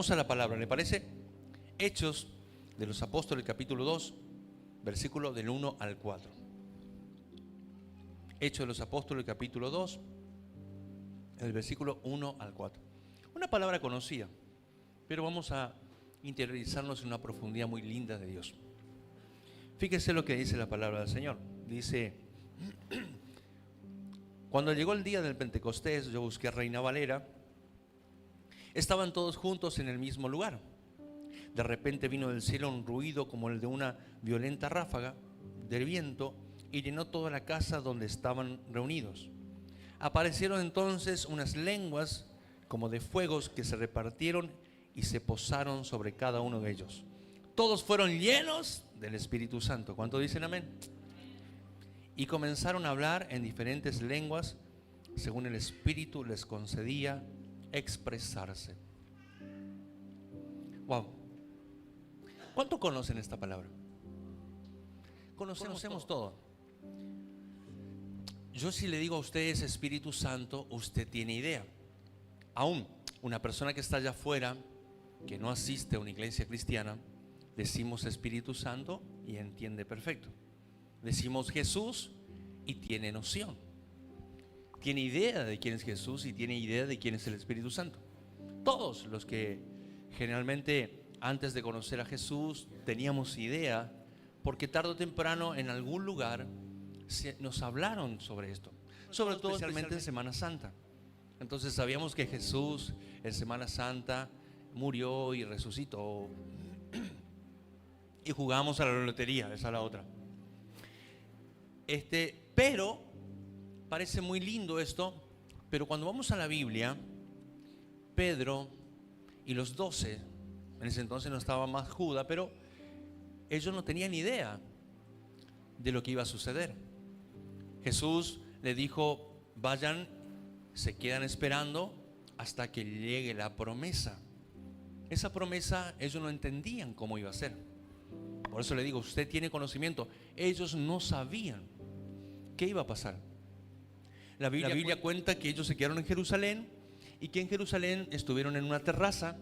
Vamos a la palabra, ¿le parece? Hechos de los Apóstoles, capítulo 2, versículo del 1 al 4. Hechos de los Apóstoles, capítulo 2, el versículo 1 al 4. Una palabra conocida, pero vamos a interiorizarnos en una profundidad muy linda de Dios. Fíjese lo que dice la palabra del Señor. Dice: cuando llegó el día del Pentecostés, yo busqué a Reina Valera. Estaban todos juntos en el mismo lugar. De repente vino del cielo un ruido como el de una violenta ráfaga del viento y llenó toda la casa donde estaban reunidos. Aparecieron entonces unas lenguas como de fuegos que se repartieron y se posaron sobre cada uno de ellos. Todos fueron llenos del Espíritu Santo. ¿Cuánto dicen amén? Y comenzaron a hablar en diferentes lenguas según el Espíritu les concedía expresarse. Wow. ¿Cuánto conocen esta palabra? Conocemos todo. Yo, si le digo a ustedes Espíritu Santo, usted tiene idea. Aún una persona que está allá afuera, que no asiste a una iglesia cristiana, decimos Espíritu Santo y entiende perfecto. Decimos Jesús y tiene noción. Tiene idea de quién es Jesús y tiene idea de quién es el Espíritu Santo. Todos los que generalmente antes de conocer a Jesús teníamos idea, porque tarde o temprano en algún lugar nos hablaron sobre esto, sobre todo especialmente en Semana Santa. Entonces sabíamos que Jesús en Semana Santa murió y resucitó, y jugábamos a la lotería, esa es la otra. Pero parece muy lindo esto, pero cuando vamos a la Biblia, Pedro y los 12, en ese entonces no estaba más Judas, pero ellos no tenían idea de lo que iba a suceder. Jesús le dijo: vayan, se quedan esperando hasta que llegue la promesa. Esa promesa ellos no entendían cómo iba a ser. Por eso le digo, usted tiene conocimiento. Ellos no sabían qué iba a pasar. La Biblia cuenta que ellos se quedaron en Jerusalén y que en Jerusalén estuvieron en una terraza.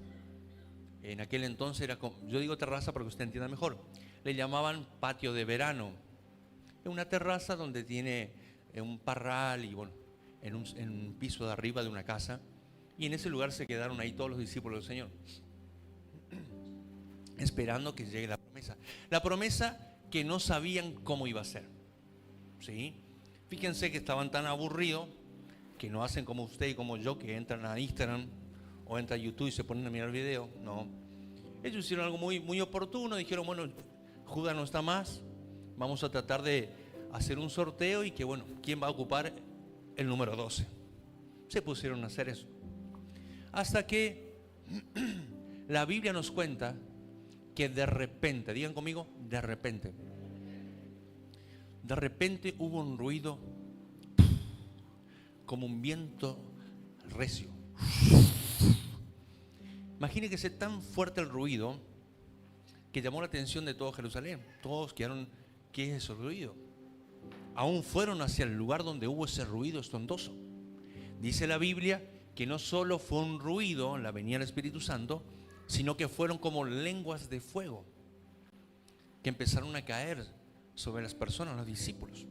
En aquel entonces era, yo digo terraza para que usted entienda mejor, le llamaban patio de verano. Es una terraza donde tiene un parral y bueno, en un piso de arriba de una casa. Y en ese lugar se quedaron ahí todos los discípulos del Señor, esperando que llegue la promesa. La promesa que no sabían cómo iba a ser. ¿Sí? Fíjense que estaban tan aburridos que no hacen como usted y como yo, que entran a Instagram o entran a YouTube y se ponen a mirar video. No. Ellos hicieron algo muy oportuno. Dijeron: bueno, Judas no está más, vamos a tratar de hacer un sorteo y que bueno, ¿quién va a ocupar el número 12? Se pusieron a hacer eso. Hasta que la Biblia nos cuenta que de repente, digan conmigo, de repente hubo un ruido como un viento recio. Imagínense tan fuerte el ruido que llamó la atención de todo Jerusalén. Todos quedaron: ¿qué es ese ruido? Aún fueron hacia el lugar donde hubo ese ruido estontoso. Dice la Biblia que no solo fue un ruido, la venida del Espíritu Santo, sino que fueron como lenguas de fuego que empezaron a caer sobre las personas, los discípulos.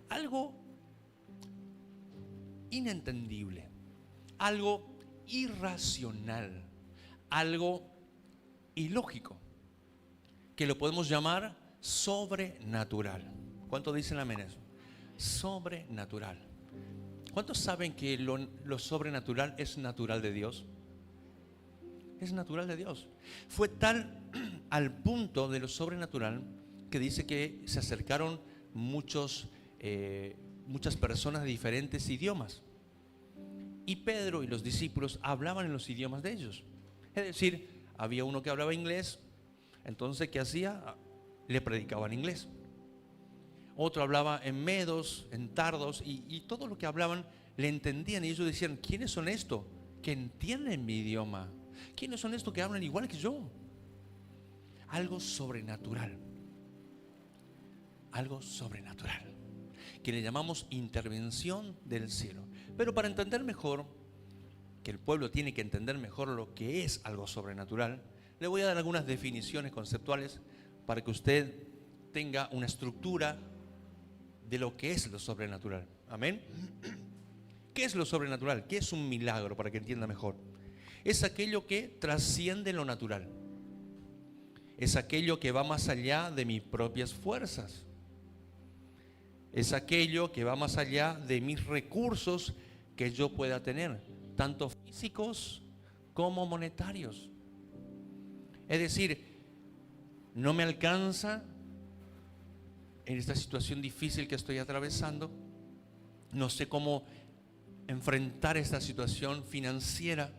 Algo inentendible, algo irracional, algo ilógico, que lo podemos llamar sobrenatural. ¿Cuántos dicen amén eso? Sobrenatural. ¿Cuántos saben que lo sobrenatural es natural de Dios? Es natural de Dios. Fue tal al punto de lo sobrenatural que dice que se acercaron muchas personas de diferentes idiomas. Y Pedro y los discípulos hablaban en los idiomas de ellos. Es decir, había uno que hablaba inglés, entonces ¿qué hacía? Le predicaba en inglés. Otro hablaba en medos, en tardos, y todo lo que hablaban le entendían. Y ellos decían: ¿quiénes son estos que entienden mi idioma? ¿Quiénes son estos que hablan igual que yo? Algo sobrenatural. Algo sobrenatural, que le llamamos intervención del cielo. Pero para entender mejor, que el pueblo tiene que entender mejor lo que es algo sobrenatural, le voy a dar algunas definiciones conceptuales para que usted tenga una estructura de lo que es lo sobrenatural. Amén. ¿Qué es lo sobrenatural? ¿Qué es un milagro? Para que entienda mejor. Es aquello que trasciende lo natural. Es aquello que va más allá de mis propias fuerzas. Es aquello que va más allá de mis recursos que yo pueda tener, tanto físicos como monetarios. Es decir, no me alcanza en esta situación difícil que estoy atravesando. No sé cómo enfrentar esta situación financiera.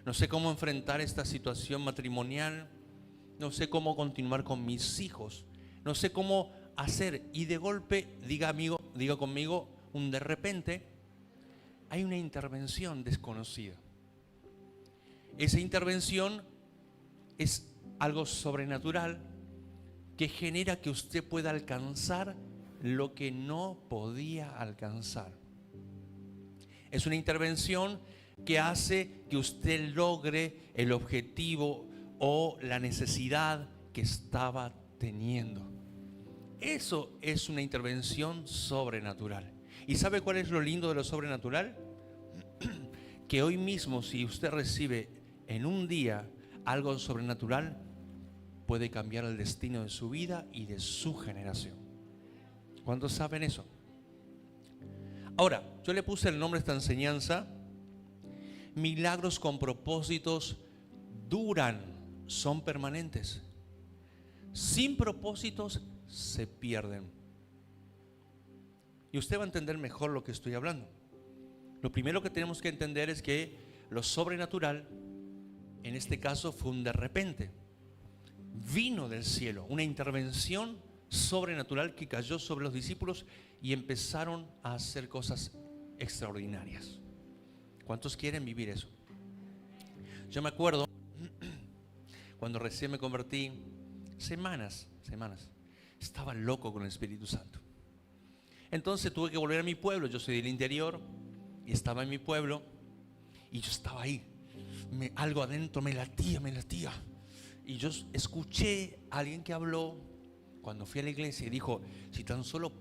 No sé cómo enfrentar esta situación matrimonial. No sé cómo continuar con mis hijos. No sé cómo hacer. Y de golpe, diga conmigo, un de repente, hay una intervención desconocida. Esa intervención es algo sobrenatural que genera que usted pueda alcanzar lo que no podía alcanzar. Es una intervención que hace que usted logre el objetivo o la necesidad que estaba teniendo. Eso es una intervención sobrenatural. ¿Y sabe cuál es lo lindo de lo sobrenatural? Que hoy mismo, si usted recibe en un día algo sobrenatural, puede cambiar el destino de su vida y de su generación. ¿Cuántos saben eso? Ahora, yo le puse el nombre a esta enseñanza: milagros con propósitos duran, son permanentes. Sin propósitos se pierden. Y usted va a entender mejor lo que estoy hablando. Lo primero que tenemos que entender es que lo sobrenatural, en este caso, fue un de repente. Vino del cielo, una intervención sobrenatural que cayó sobre los discípulos y empezaron a hacer cosas extraordinarias. ¿Cuántos quieren vivir eso? Yo me acuerdo cuando recién me convertí, semanas, estaba loco con el Espíritu Santo. Entonces tuve que volver a mi pueblo. Yo soy del interior y estaba en mi pueblo y yo estaba ahí. Algo adentro me latía. Y yo escuché a alguien que habló cuando fui a la iglesia y dijo: si tan solo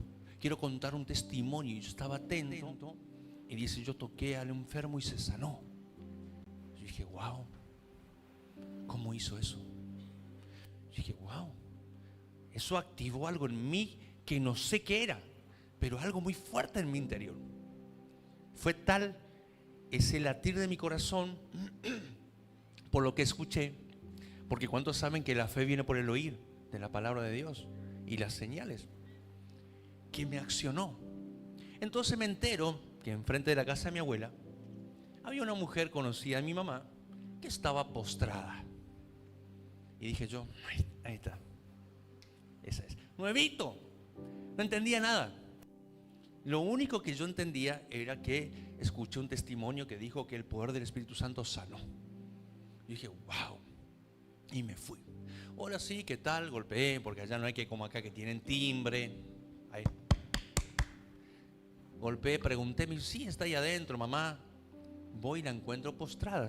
quiero contar un testimonio. Y yo estaba atento y dice: yo toqué al enfermo y se sanó. Yo dije: wow, ¿cómo hizo eso? Yo dije: wow, eso activó algo en mí que no sé qué era, pero algo muy fuerte en mi interior. Fue tal ese latir de mi corazón por lo que escuché. Porque ¿cuántos saben que la fe viene por el oír de la palabra de Dios y las señales? Que me accionó. Entonces me entero que enfrente de la casa de mi abuela había una mujer conocida de mi mamá que estaba postrada. Y dije yo: ahí está, esa es, nuevito. No entendía nada. Lo único que yo entendía era que escuché un testimonio que dijo que el poder del Espíritu Santo sanó. Y dije: wow. Y me fui. Ahora sí, ¿qué tal? Golpeé, porque allá no hay que como acá que tienen timbre. Ahí. Golpeé, pregunté, me dijo: sí, está ahí adentro, mamá. Voy y la encuentro postrada.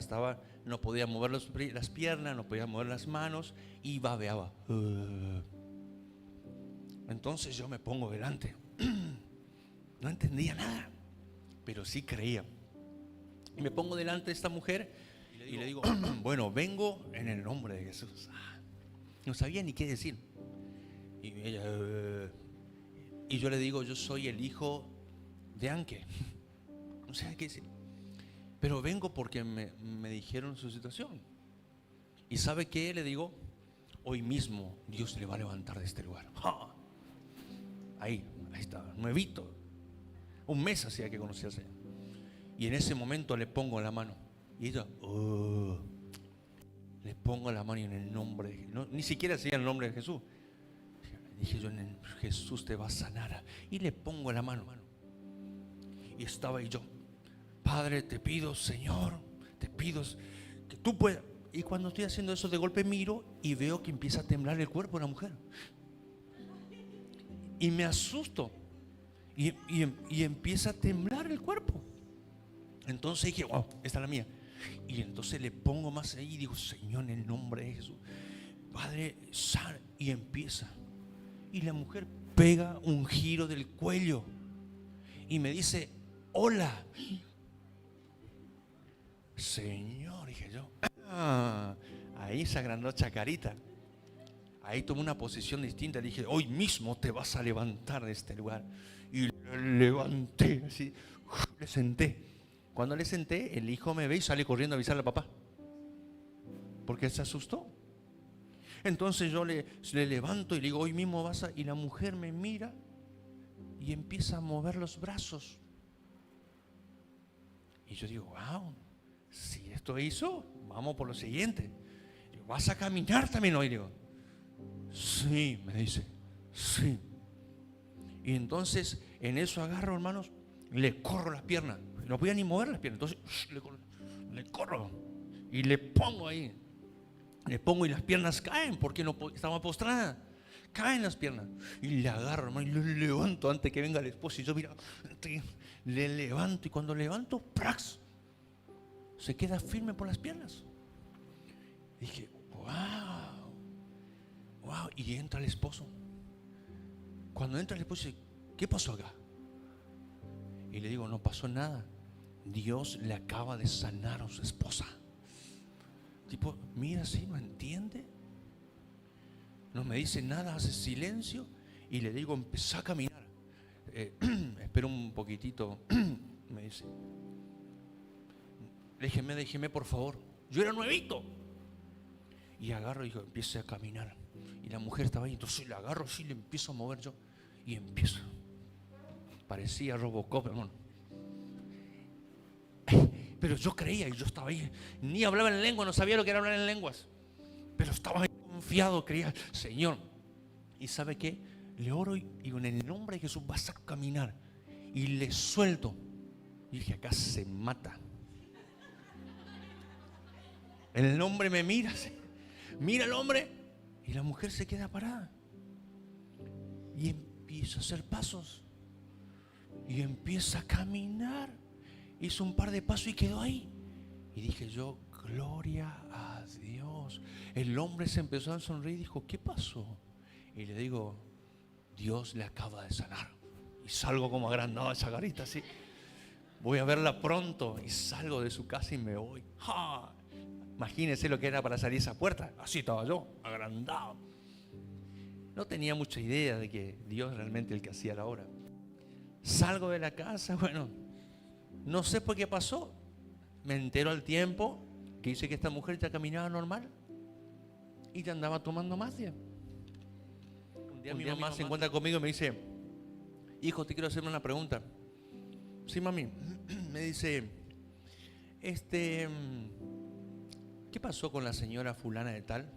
No podía mover las piernas, no podía mover las manos y babeaba. Entonces yo me pongo delante. No entendía nada, pero sí creía. Y me pongo delante de esta mujer y le digo: bueno, vengo en el nombre de Jesús. No sabía ni qué decir. Y ella, y yo le digo: yo soy el hijo de Anke. No sé qué decir. Pero vengo porque me dijeron su situación. ¿Y sabe qué? Le digo: hoy mismo Dios le va a levantar de este lugar. Ahí está, nuevito. Un mes hacía que conocía al Señor. Y en ese momento le pongo la mano. Y ella, le pongo la mano y en el nombre de, no, ni siquiera decía el nombre de Jesús. Dije yo: Jesús te va a sanar. Y le pongo la mano. Y estaba ahí yo: Padre, te pido, Señor, te pido que tú puedas. Y cuando estoy haciendo eso, de golpe miro y veo que empieza a temblar el cuerpo de la mujer. Y me asusto. Y empieza a temblar el cuerpo. Entonces dije, wow, esta es la mía. Y entonces le pongo más ahí y digo, Señor, en el nombre de Jesús, Padre, sana. Y empieza. Y la mujer pega un giro del cuello y me dice, hola. Señor, dije yo, ahí se agrandó Chacarita. Ahí tomé una posición distinta. Dije, hoy mismo te vas a levantar de este lugar. Y le levanté así, le senté. Cuando le senté, el hijo me ve y sale corriendo a avisarle al papá, porque se asustó. Entonces yo le levanto y le digo, hoy mismo vas a... Y la mujer me mira y empieza a mover los brazos. Y yo digo, wow, si esto hizo, vamos por lo siguiente. Digo, ¿vas a caminar también hoy? Digo, sí, me dice, sí. Y entonces en eso agarro, hermanos, le corro las piernas. No podía ni mover las piernas. Entonces le corro y le pongo ahí. Le pongo y las piernas caen porque no estaba postrada. Caen las piernas. Y le agarro, hermano, y le levanto antes que venga el esposo. Y yo, mira, le levanto. Y cuando levanto, ¡prax!, se queda firme por las piernas. Y dije, wow, wow. Y entra el esposo. Cuando entra el esposo, dice, ¿qué pasó acá? Y le digo, no pasó nada. Dios le acaba de sanar a su esposa. Tipo, mira, ¿sí? ¿No entiende? No me dice nada, hace silencio. Y le digo, empezá a caminar. Espera un poquitito. Me dice, déjeme por favor. Yo era nuevito. Y agarro y digo, empiece a caminar. Y la mujer estaba ahí, entonces le agarro así, le empiezo a mover yo. Y empiezo. Parecía Robocop, hermano. Pero yo creía y yo estaba ahí. Ni hablaba en lengua, no sabía lo que era hablar en lenguas. Pero estaba ahí confiado, creía, Señor. ¿Y sabe qué? Le oro y digo, en el nombre de Jesús vas a caminar. Y le suelto. Y dije, acá se mata. El hombre me mira, mira el hombre. Y la mujer se queda parada. Y empieza a hacer pasos. Y empieza a caminar. Hizo un par de pasos y quedó ahí. Y dije yo, gloria a Dios. El hombre se empezó a sonreír y dijo, ¿qué pasó? Y le digo, Dios le acaba de sanar. Y salgo como agrandado de esa garita así. Voy a verla pronto. Y salgo de su casa y me voy. ¡Ja! Imagínense lo que era para salir esa puerta. Así estaba yo, agrandado. No tenía mucha idea de que Dios realmente el que hacía la obra. Salgo de la casa, bueno, no sé por qué pasó. Me entero al tiempo que dice que esta mujer ya caminaba normal y ya andaba tomando mate. Un día mi mamá se encuentra conmigo y me dice, hijo, te quiero hacer una pregunta. Sí, mami. Me dice, ¿qué pasó con la señora fulana de tal?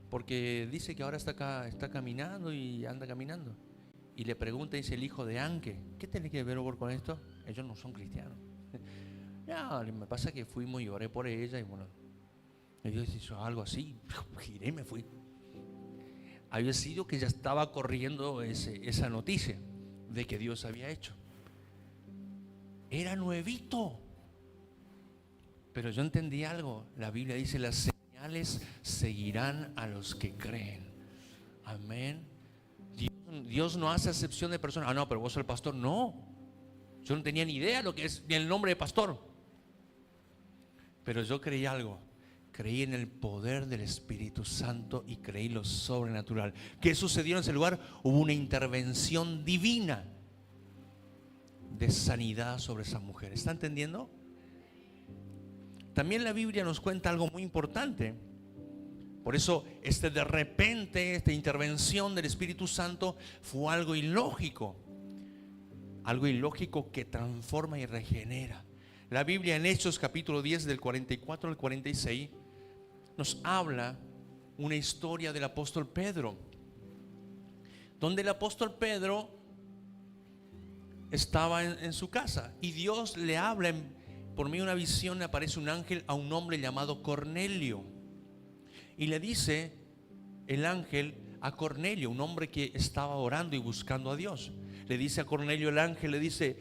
Porque dice que ahora está caminando y anda caminando. Y le pregunta, dice el hijo de Anque, ¿qué tiene que ver con esto? Ellos no son cristianos. No, me pasa que fuimos y oré por ella y bueno, Dios hizo algo así, giré y me fui. Había sido que ya estaba corriendo esa noticia de que Dios había hecho. Era nuevito. Pero yo entendí algo. La Biblia dice, las señales seguirán a los que creen. Amén. Dios no hace acepción de personas. Ah, no, pero vos sos el pastor. No, yo no tenía ni idea lo que es ni el nombre de pastor. Pero yo creí algo. Creí en el poder del Espíritu Santo y creí lo sobrenatural. ¿Qué sucedió en ese lugar? Hubo una intervención divina de sanidad sobre esa mujer. ¿Está entendiendo? También la Biblia nos cuenta algo muy importante. Por eso de repente, esta intervención del Espíritu Santo fue algo ilógico. Algo ilógico que transforma y regenera. La Biblia en Hechos capítulo 10 del 44 al 46 nos habla una historia del apóstol Pedro. Donde el apóstol Pedro estaba en su casa y Dios le habla, por medio de una visión le aparece un ángel a un hombre llamado Cornelio. Y le dice el ángel a Cornelio, un hombre que estaba orando y buscando a Dios. Le dice a Cornelio el ángel, le dice,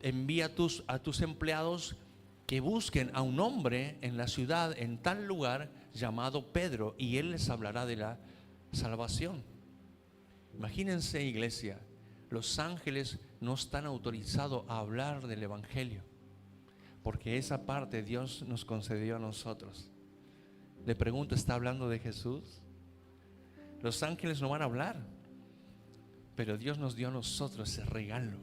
envía a tus empleados que busquen a un hombre en la ciudad, en tal lugar, llamado Pedro, y él les hablará de la salvación. Imagínense, iglesia, los ángeles no están autorizados a hablar del evangelio, porque esa parte Dios nos concedió a nosotros. Le pregunto, ¿está hablando de Jesús? Los ángeles no van a hablar, pero Dios nos dio a nosotros ese regalo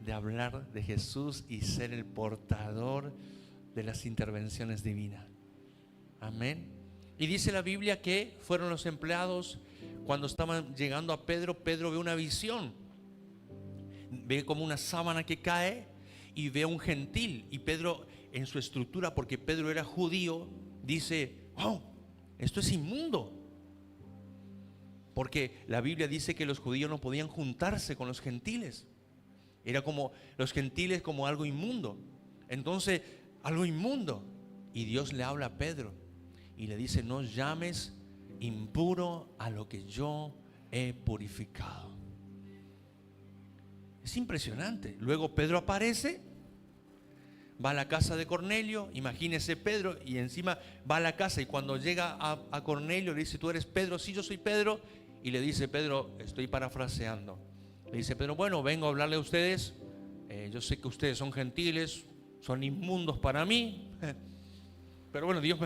de hablar de Jesús y ser el portador de las intervenciones divinas. Amén. Y dice la Biblia que fueron los empleados. Cuando estaban llegando a Pedro, Pedro ve una visión. Ve como una sábana que cae y ve a un gentil. Y Pedro, en su estructura, porque Pedro era judío, dice: oh, esto es inmundo. Porque la Biblia dice que los judíos no podían juntarse con los gentiles. Era como los gentiles, como algo inmundo. Entonces, algo inmundo. Y Dios le habla a Pedro y le dice: no llames impuro a lo que yo he purificado. Es impresionante. Luego Pedro aparece, va a la casa de Cornelio. Imagínese Pedro, y encima va a la casa, y cuando llega a Cornelio le dice: ¿tú eres Pedro? Sí, yo soy Pedro. Y le dice Pedro, estoy parafraseando, le dice Pedro: bueno, vengo a hablarle a ustedes. Yo sé que ustedes son gentiles, son inmundos para mí, pero bueno, Dios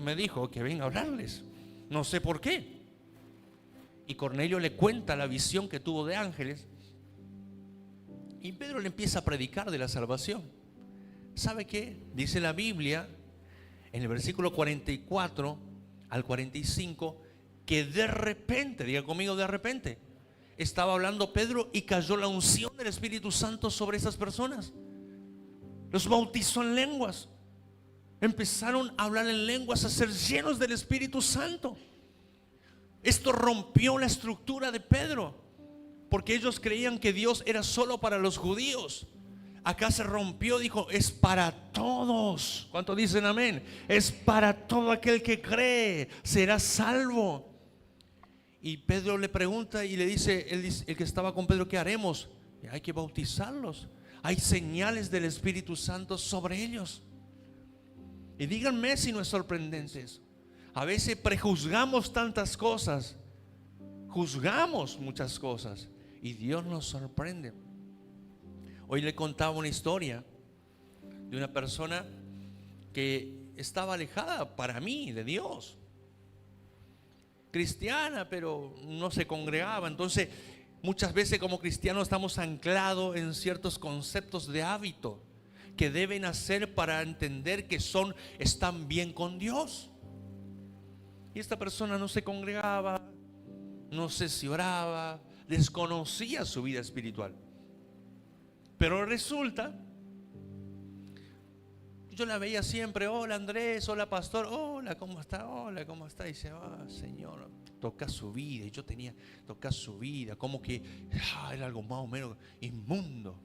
me dijo que venga a hablarles. No sé por qué. Y Cornelio le cuenta la visión que tuvo de ángeles. Y Pedro le empieza a predicar de la salvación. ¿Sabe qué? Dice la Biblia en el versículo 44 al 45 que de repente, diga conmigo, de repente, estaba hablando Pedro y cayó la unción del Espíritu Santo sobre esas personas. Los bautizó en lenguas. Empezaron a hablar en lenguas, a ser llenos del Espíritu Santo. Esto rompió la estructura de Pedro, porque ellos creían que Dios era solo para los judíos. Acá se rompió, dijo: es para todos. ¿Cuántos dicen amén? Es para todo aquel que cree, será salvo. Y Pedro le pregunta y le dice, el que estaba con Pedro: ¿qué haremos? Hay que bautizarlos. Hay señales del Espíritu Santo sobre ellos. Y díganme si no es sorprendente eso. A veces prejuzgamos tantas cosas, juzgamos muchas cosas, y Dios nos sorprende. Hoy le contaba una historia de una persona que estaba alejada para mí de Dios, cristiana, pero no se congregaba. Entonces, muchas veces como cristianos estamos anclados en ciertos conceptos de hábito que deben hacer para entender que están bien con Dios. Y esta persona no se congregaba, no sé si oraba, desconocía su vida espiritual. Pero resulta, yo la veía siempre: hola Andrés, hola pastor, hola, ¿cómo está? Hola, ¿cómo está? Y dice: Señor, toca su vida. Y yo tenía tocar su vida, como que era algo más o menos inmundo.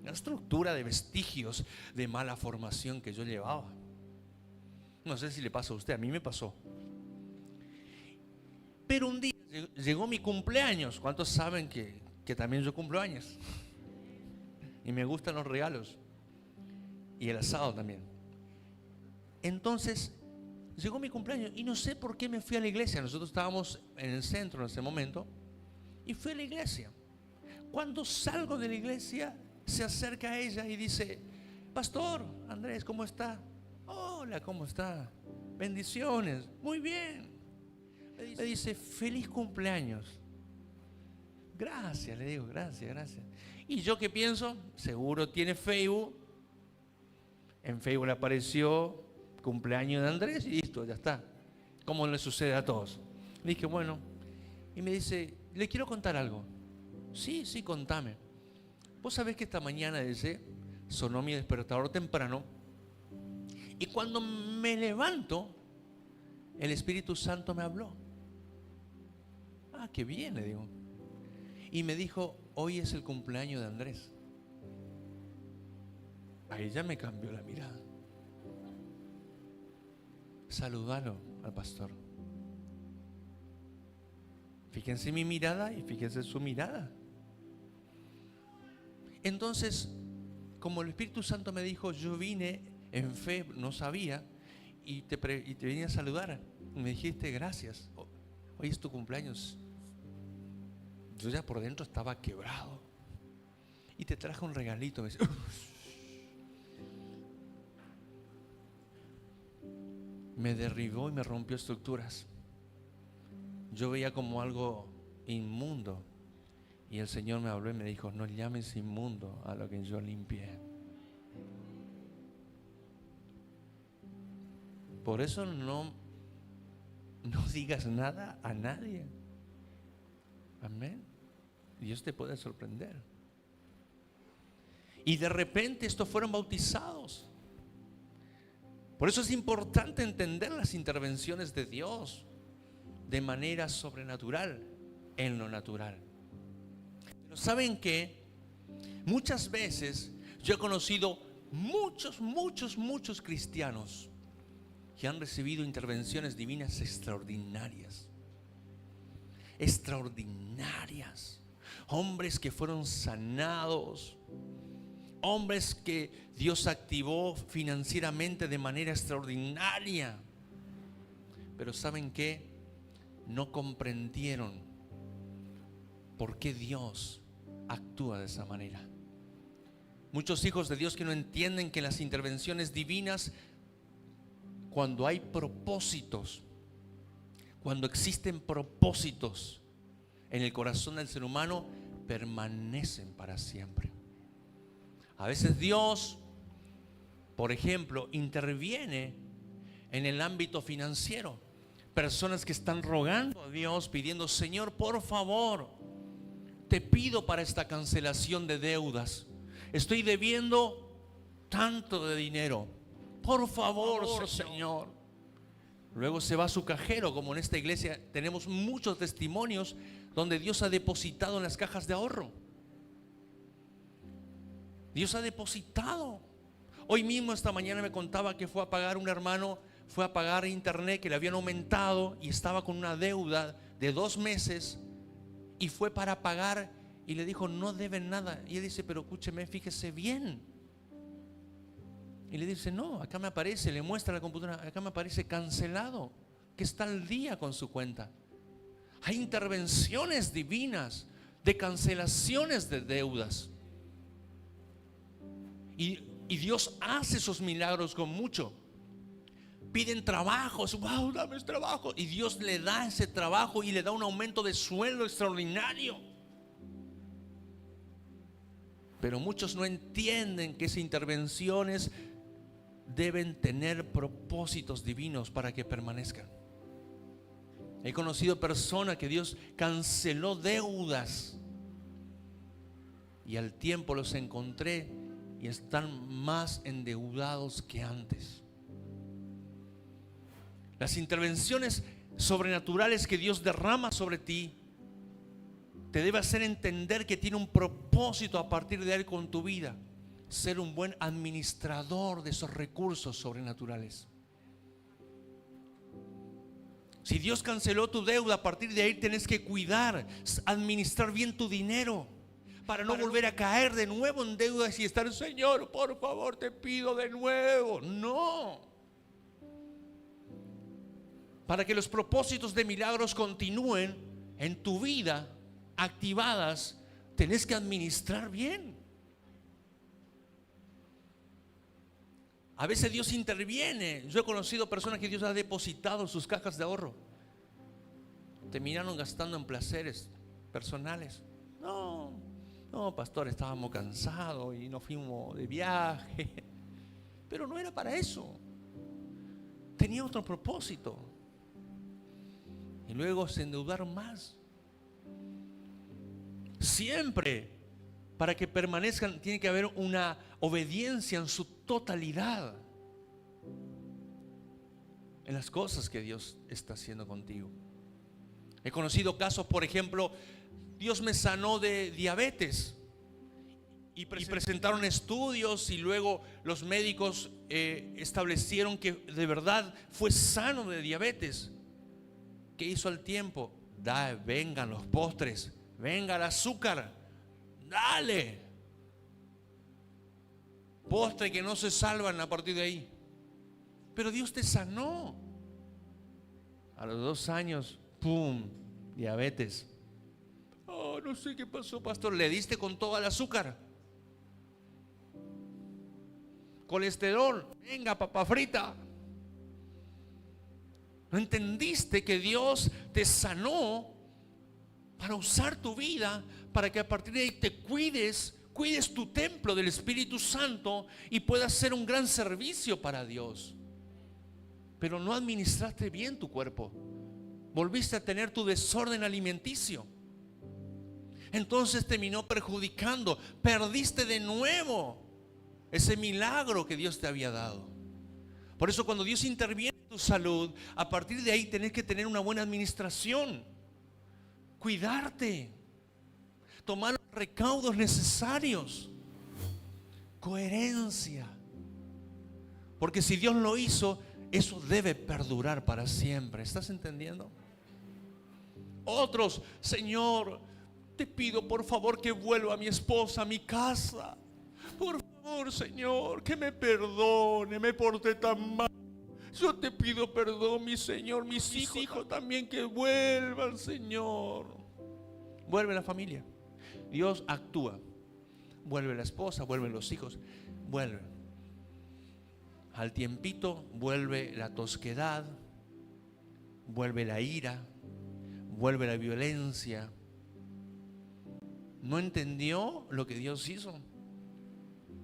Una estructura de vestigios de mala formación que yo llevaba. No sé si le pasa a usted, a mí me pasó. Pero un día llegó mi cumpleaños. ¿Cuántos saben que también yo cumplo años? Y me gustan los regalos. Y el asado también. Entonces, llegó mi cumpleaños y no sé por qué me fui a la iglesia. Nosotros estábamos en el centro en ese momento. Y fui a la iglesia. Cuando salgo de la iglesia, se acerca a ella y dice: pastor Andrés, ¿cómo está? Hola, ¿cómo está? Bendiciones. Muy bien. Le dice: feliz cumpleaños. Gracias, le digo, gracias. Y yo, ¿qué pienso? Seguro tiene Facebook. En Facebook le apareció cumpleaños de Andrés y listo, ya está. Como le sucede a todos. Le dije: bueno. Y me dice: le quiero contar algo. Sí, contame. Vos sabés que esta mañana, dice, sonó mi despertador temprano, y cuando me levanto, el Espíritu Santo me habló. Qué bien, le digo. Y me dijo: hoy es el cumpleaños de Andrés. A ella me cambió la mirada. Saludalo al pastor. Fíjense mi mirada y fíjense su mirada. Entonces, como el Espíritu Santo me dijo, yo vine en fe, no sabía, y te vine a saludar. Me dijiste gracias. Hoy es tu cumpleaños. Yo ya por dentro estaba quebrado. Y te traje un regalito. Me dice, me derribó y me rompió estructuras. Yo veía como algo inmundo. Y el Señor me habló y me dijo, no llames inmundo a lo que yo limpié. Por eso no digas nada a nadie. Amén. Dios te puede sorprender. Y de repente estos fueron bautizados. Por eso es importante entender las intervenciones de Dios de manera sobrenatural en lo natural. Pero ¿saben qué? Muchas veces yo he conocido muchos cristianos que han recibido intervenciones divinas extraordinarias. Extraordinarias. Hombres que fueron sanados. Hombres que Dios activó financieramente de manera extraordinaria. Pero ¿saben qué? No comprendieron por qué Dios actúa de esa manera. Muchos hijos de Dios que no entienden que las intervenciones divinas, cuando hay propósitos, cuando existen propósitos en el corazón del ser humano, permanecen para siempre. A veces Dios, por ejemplo, interviene en el ámbito financiero. Personas que están rogando a Dios, pidiendo, Señor, por favor, te pido para esta cancelación de deudas. Estoy debiendo tanto de dinero. Por favor, Señor. Luego se va a su cajero, como en esta iglesia tenemos muchos testimonios donde Dios ha depositado en las cajas de ahorro. Dios ha depositado. Hoy mismo, esta mañana, me contaba que fue a pagar un hermano, fue a pagar internet que le habían aumentado y estaba con una deuda de 2 meses y fue para pagar y le dijo, no deben nada. Y él dice, pero escúcheme, fíjese bien. Y le dice, no, acá me aparece, le muestra la computadora, acá me aparece cancelado, que está al día con su cuenta. Hay intervenciones divinas de cancelaciones de deudas. Y Dios hace esos milagros con mucho. Piden trabajos, wow, dame ese trabajo. Y Dios le da ese trabajo y le da un aumento de sueldo extraordinario. Pero muchos no entienden que esas intervenciones deben tener propósitos divinos para que permanezcan. He conocido personas que Dios canceló deudas y al tiempo los encontré y están más endeudados que antes. Las intervenciones sobrenaturales que Dios derrama sobre ti te debe hacer entender que tiene un propósito a partir de él con tu vida. Ser un buen administrador de esos recursos sobrenaturales. Si Dios canceló tu deuda, a partir de ahí tienes que cuidar, administrar bien tu dinero, para no volver a caer de nuevo en deudas y estar, Señor, por favor, te pido de nuevo. No. Para que los propósitos de milagros continúen en tu vida activadas, tenés que administrar bien. A veces Dios interviene. Yo he conocido personas que Dios ha depositado en sus cajas de ahorro. Terminaron gastando en placeres personales. No, pastor, estábamos cansados y nos fuimos de viaje. Pero no era para eso. Tenía otro propósito. Y luego se endeudaron más. Siempre, para que permanezcan, tiene que haber una obediencia en su totalidad en las cosas que Dios está haciendo contigo. He conocido casos, por ejemplo, Dios me sanó de diabetes y presentaron estudios y luego los médicos establecieron que de verdad fue sano de diabetes. ¿Qué hizo al tiempo? Vengan los postres, venga el azúcar, dale. postre que no se salvan a partir de ahí. Pero Dios te sanó. A los 2 años, ¡pum!, diabetes. Oh, no sé qué pasó, pastor. Le diste con todo el azúcar. Colesterol, venga, papa frita. ¿No entendiste que Dios te sanó para usar tu vida, para que a partir de ahí te cuides tu templo del Espíritu Santo y puedas hacer un gran servicio para Dios? Pero no administraste bien tu cuerpo. Volviste a tener tu desorden alimenticio. Entonces terminó perjudicando. Perdiste de nuevo ese milagro que Dios te había dado. Por eso cuando Dios interviene en tu salud, a partir de ahí tenés que tener una buena administración. Cuidarte. Tomar los recaudos necesarios. Coherencia. Porque si Dios lo hizo, eso debe perdurar para siempre. ¿Estás entendiendo? Otros, Señor, te pido por favor que vuelva a mi esposa a mi casa. Por favor, Señor, que me perdone, me porté tan mal. Yo te pido perdón, mi Señor, mis hijos también que vuelvan, Señor. Vuelve la familia. Dios actúa. Vuelve la esposa, vuelven los hijos, vuelven. Al tiempito vuelve la tosquedad, vuelve la ira, vuelve la violencia. ¿No entendió lo que Dios hizo?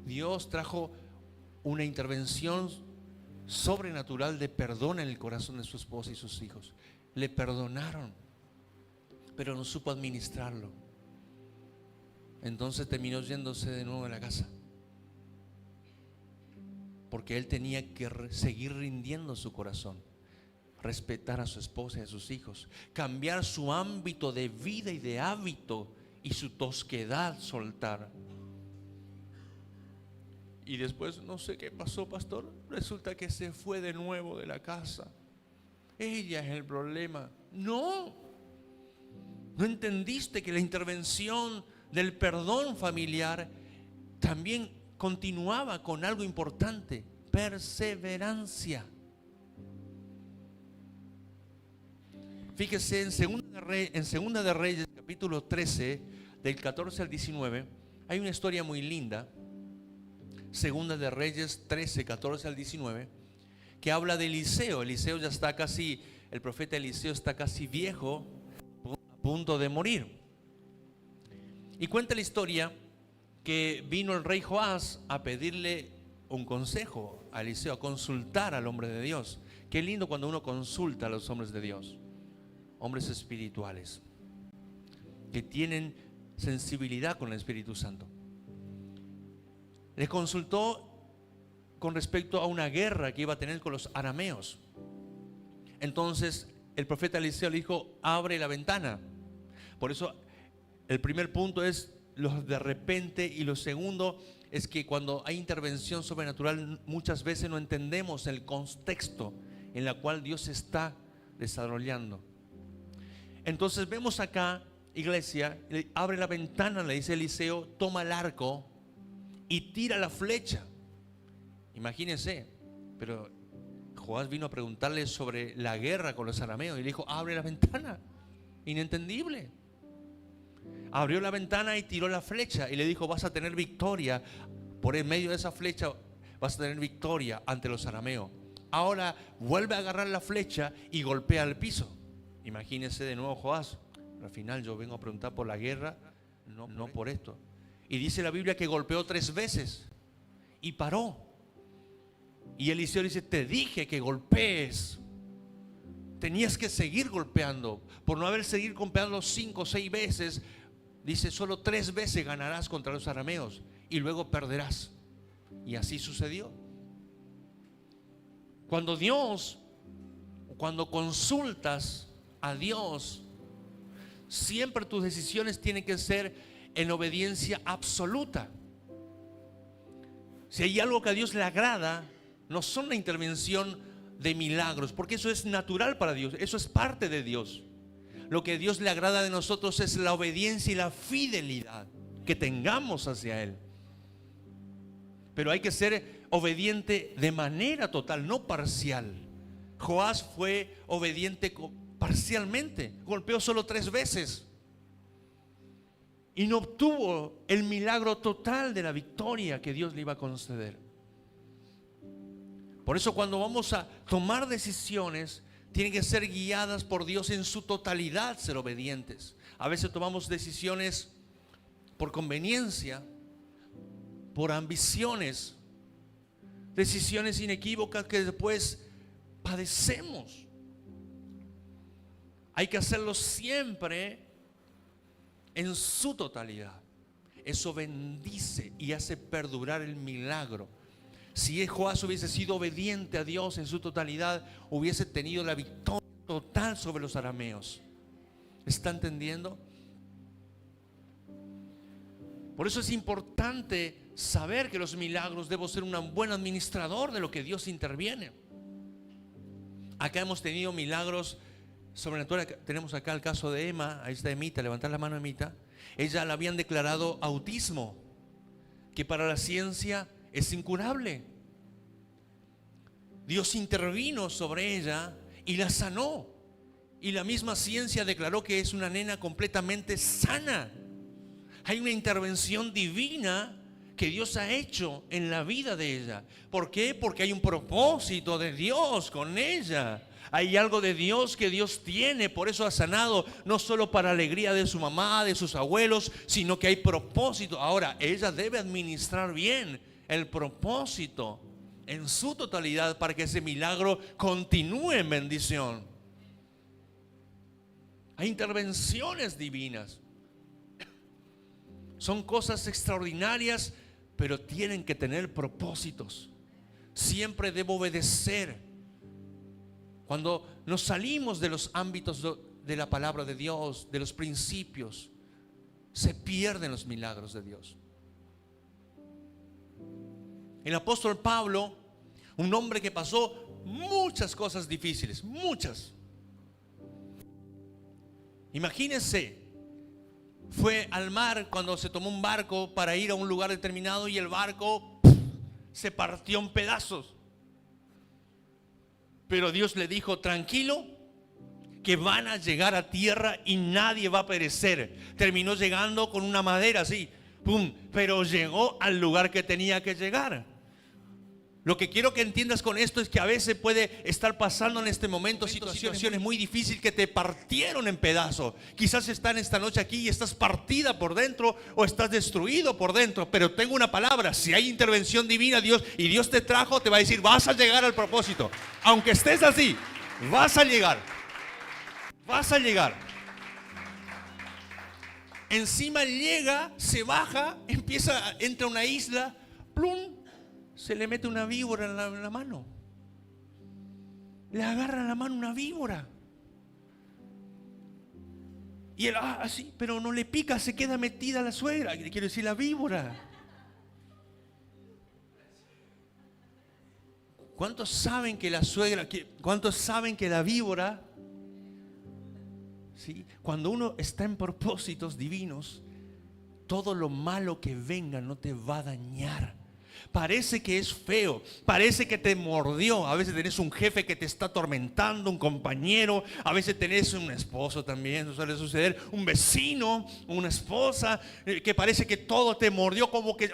Dios trajo una intervención sobrenatural de perdón en el corazón de su esposa y sus hijos. Le perdonaron, pero no supo administrarlo. Entonces terminó yéndose de nuevo a la casa, porque él tenía que seguir rindiendo su corazón, respetar a su esposa y a sus hijos, cambiar su ámbito de vida y de hábito y su tosquedad soltar. Y después no sé qué pasó, pastor. Resulta que se fue de nuevo de la casa. Ella es el problema. No entendiste que la intervención del perdón familiar también continuaba con algo importante: perseverancia. Fíjese en Segunda de Reyes, capítulo 13, del 14 al 19, hay una historia muy linda. Segunda de Reyes 13, 14 al 19, que habla de Eliseo. Eliseo ya está casi, el profeta Eliseo está casi viejo, a punto de morir. Y cuenta la historia que vino el rey Joás a pedirle un consejo a Eliseo, a consultar al hombre de Dios. Qué lindo cuando uno consulta a los hombres de Dios, hombres espirituales, que tienen sensibilidad con el Espíritu Santo. Le consultó con respecto a una guerra que iba a tener con los arameos. Entonces el profeta Eliseo le dijo: abre la ventana. Por eso el primer punto es los de repente, y lo segundo es que cuando hay intervención sobrenatural muchas veces no entendemos el contexto en el cual Dios está desarrollando. Entonces vemos acá, iglesia, abre la ventana, le dice Eliseo, toma el arco y tira la flecha. Imagínense, pero Joás vino a preguntarle sobre la guerra con los arameos y le dijo: abre la ventana. Inentendible. Abrió la ventana y tiró la flecha y le dijo: vas a tener victoria. Por en medio de esa flecha vas a tener victoria ante los arameos. Ahora vuelve a agarrar la flecha y golpea el piso. Imagínense de nuevo Joás: al final yo vengo a preguntar por la guerra, no por esto. Y dice la Biblia que golpeó 3 veces y paró. Y Eliseo dice: te dije que golpees. Tenías que seguir golpeando. Por no haber seguido golpeando 5 o 6 veces, dice: solo 3 veces ganarás contra los arameos y luego perderás. Y así sucedió. Cuando consultas a Dios, siempre tus decisiones tienen que ser en obediencia absoluta. Si hay algo que a Dios le agrada, no son la intervención de milagros, porque eso es natural para Dios, eso es parte de Dios. Lo que a Dios le agrada de nosotros es la obediencia y la fidelidad que tengamos hacia Él. Pero hay que ser obediente de manera total, no parcial. Joás fue obediente parcialmente, golpeó solo 3 veces y no obtuvo el milagro total de la victoria que Dios le iba a conceder. Por eso cuando vamos a tomar decisiones, tienen que ser guiadas por Dios en su totalidad, ser obedientes. A veces tomamos decisiones por conveniencia, por ambiciones, decisiones inequívocas que después padecemos. Hay que hacerlo siempre en su totalidad. Eso bendice y hace perdurar el milagro. Si Joás hubiese sido obediente a Dios en su totalidad, hubiese tenido la victoria total sobre los arameos. ¿Está entendiendo? Por eso es importante saber que los milagros, debo ser un buen administrador de lo que Dios interviene. Acá hemos tenido milagros sobrenaturales. Tenemos acá el caso de Emma. Ahí está Emita, levantar la mano, Emita. Ella le habían declarado autismo, que para la ciencia es incurable. Dios intervino sobre ella y la sanó. Y la misma ciencia declaró que es una nena completamente sana. Hay una intervención divina que Dios ha hecho en la vida de ella. ¿Por qué? Porque hay un propósito de Dios con ella. Hay algo de Dios que Dios tiene. Por eso ha sanado, no solo para alegría de su mamá, de sus abuelos, sino que hay propósito. Ahora, ella debe administrar bien el propósito en su totalidad para que ese milagro continúe en bendición. Hay intervenciones divinas. Son cosas extraordinarias, pero tienen que tener propósitos. Siempre debo obedecer. Cuando nos salimos de los ámbitos de la palabra de Dios, de los principios, se pierden los milagros de Dios. El apóstol Pablo, un hombre que pasó muchas cosas difíciles, muchas. Imagínense, fue al mar cuando se tomó un barco para ir a un lugar determinado y el barco se partió en pedazos. Pero Dios le dijo: tranquilo, que van a llegar a tierra y nadie va a perecer. Terminó llegando con una madera así, ¡pum!, pero llegó al lugar que tenía que llegar. Lo que quiero que entiendas con esto es que a veces puede estar pasando en este momento situaciones muy difíciles que te partieron en pedazos. Quizás estás esta noche aquí y estás partida por dentro o estás destruido por dentro. Pero tengo una palabra: si hay intervención divina, Dios, y Dios te trajo, te va a decir: vas a llegar al propósito. Aunque estés así, vas a llegar. Vas a llegar. Encima llega, se baja, entra a una isla, plum, se le mete una víbora en la mano. Le agarra en la mano una víbora. Y él, así, pero no le pica, se queda metida la suegra. Quiero decir, la víbora. ¿Cuántos saben que la suegra, cuántos saben que la víbora, ¿sí?, cuando uno está en propósitos divinos, todo lo malo que venga no te va a dañar? Parece que es feo, parece que te mordió. A veces tenés un jefe que te está atormentando, un compañero, a veces tenés un esposo también, eso suele suceder, un vecino, una esposa, que parece que todo te mordió, como que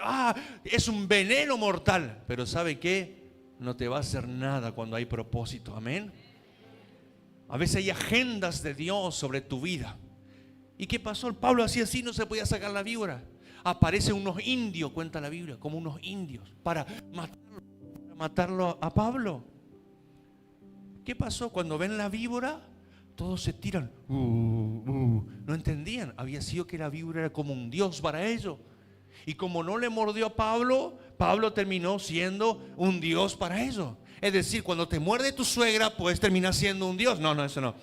es un veneno mortal. Pero ¿sabe qué? No te va a hacer nada cuando hay propósito. Amén. A veces hay agendas de Dios sobre tu vida. ¿Y qué pasó? El Pablo hacía así, no se podía sacar la víbora. Aparecen unos indios, cuenta la Biblia, como unos indios, para matarlo a Pablo. ¿Qué pasó? Cuando ven la víbora, todos se tiran. No entendían. Había sido que la víbora era como un dios para ellos. Y como no le mordió a Pablo, Pablo terminó siendo un dios para ellos. Es decir, cuando te muerde tu suegra, puedes terminar siendo un dios. No, eso no.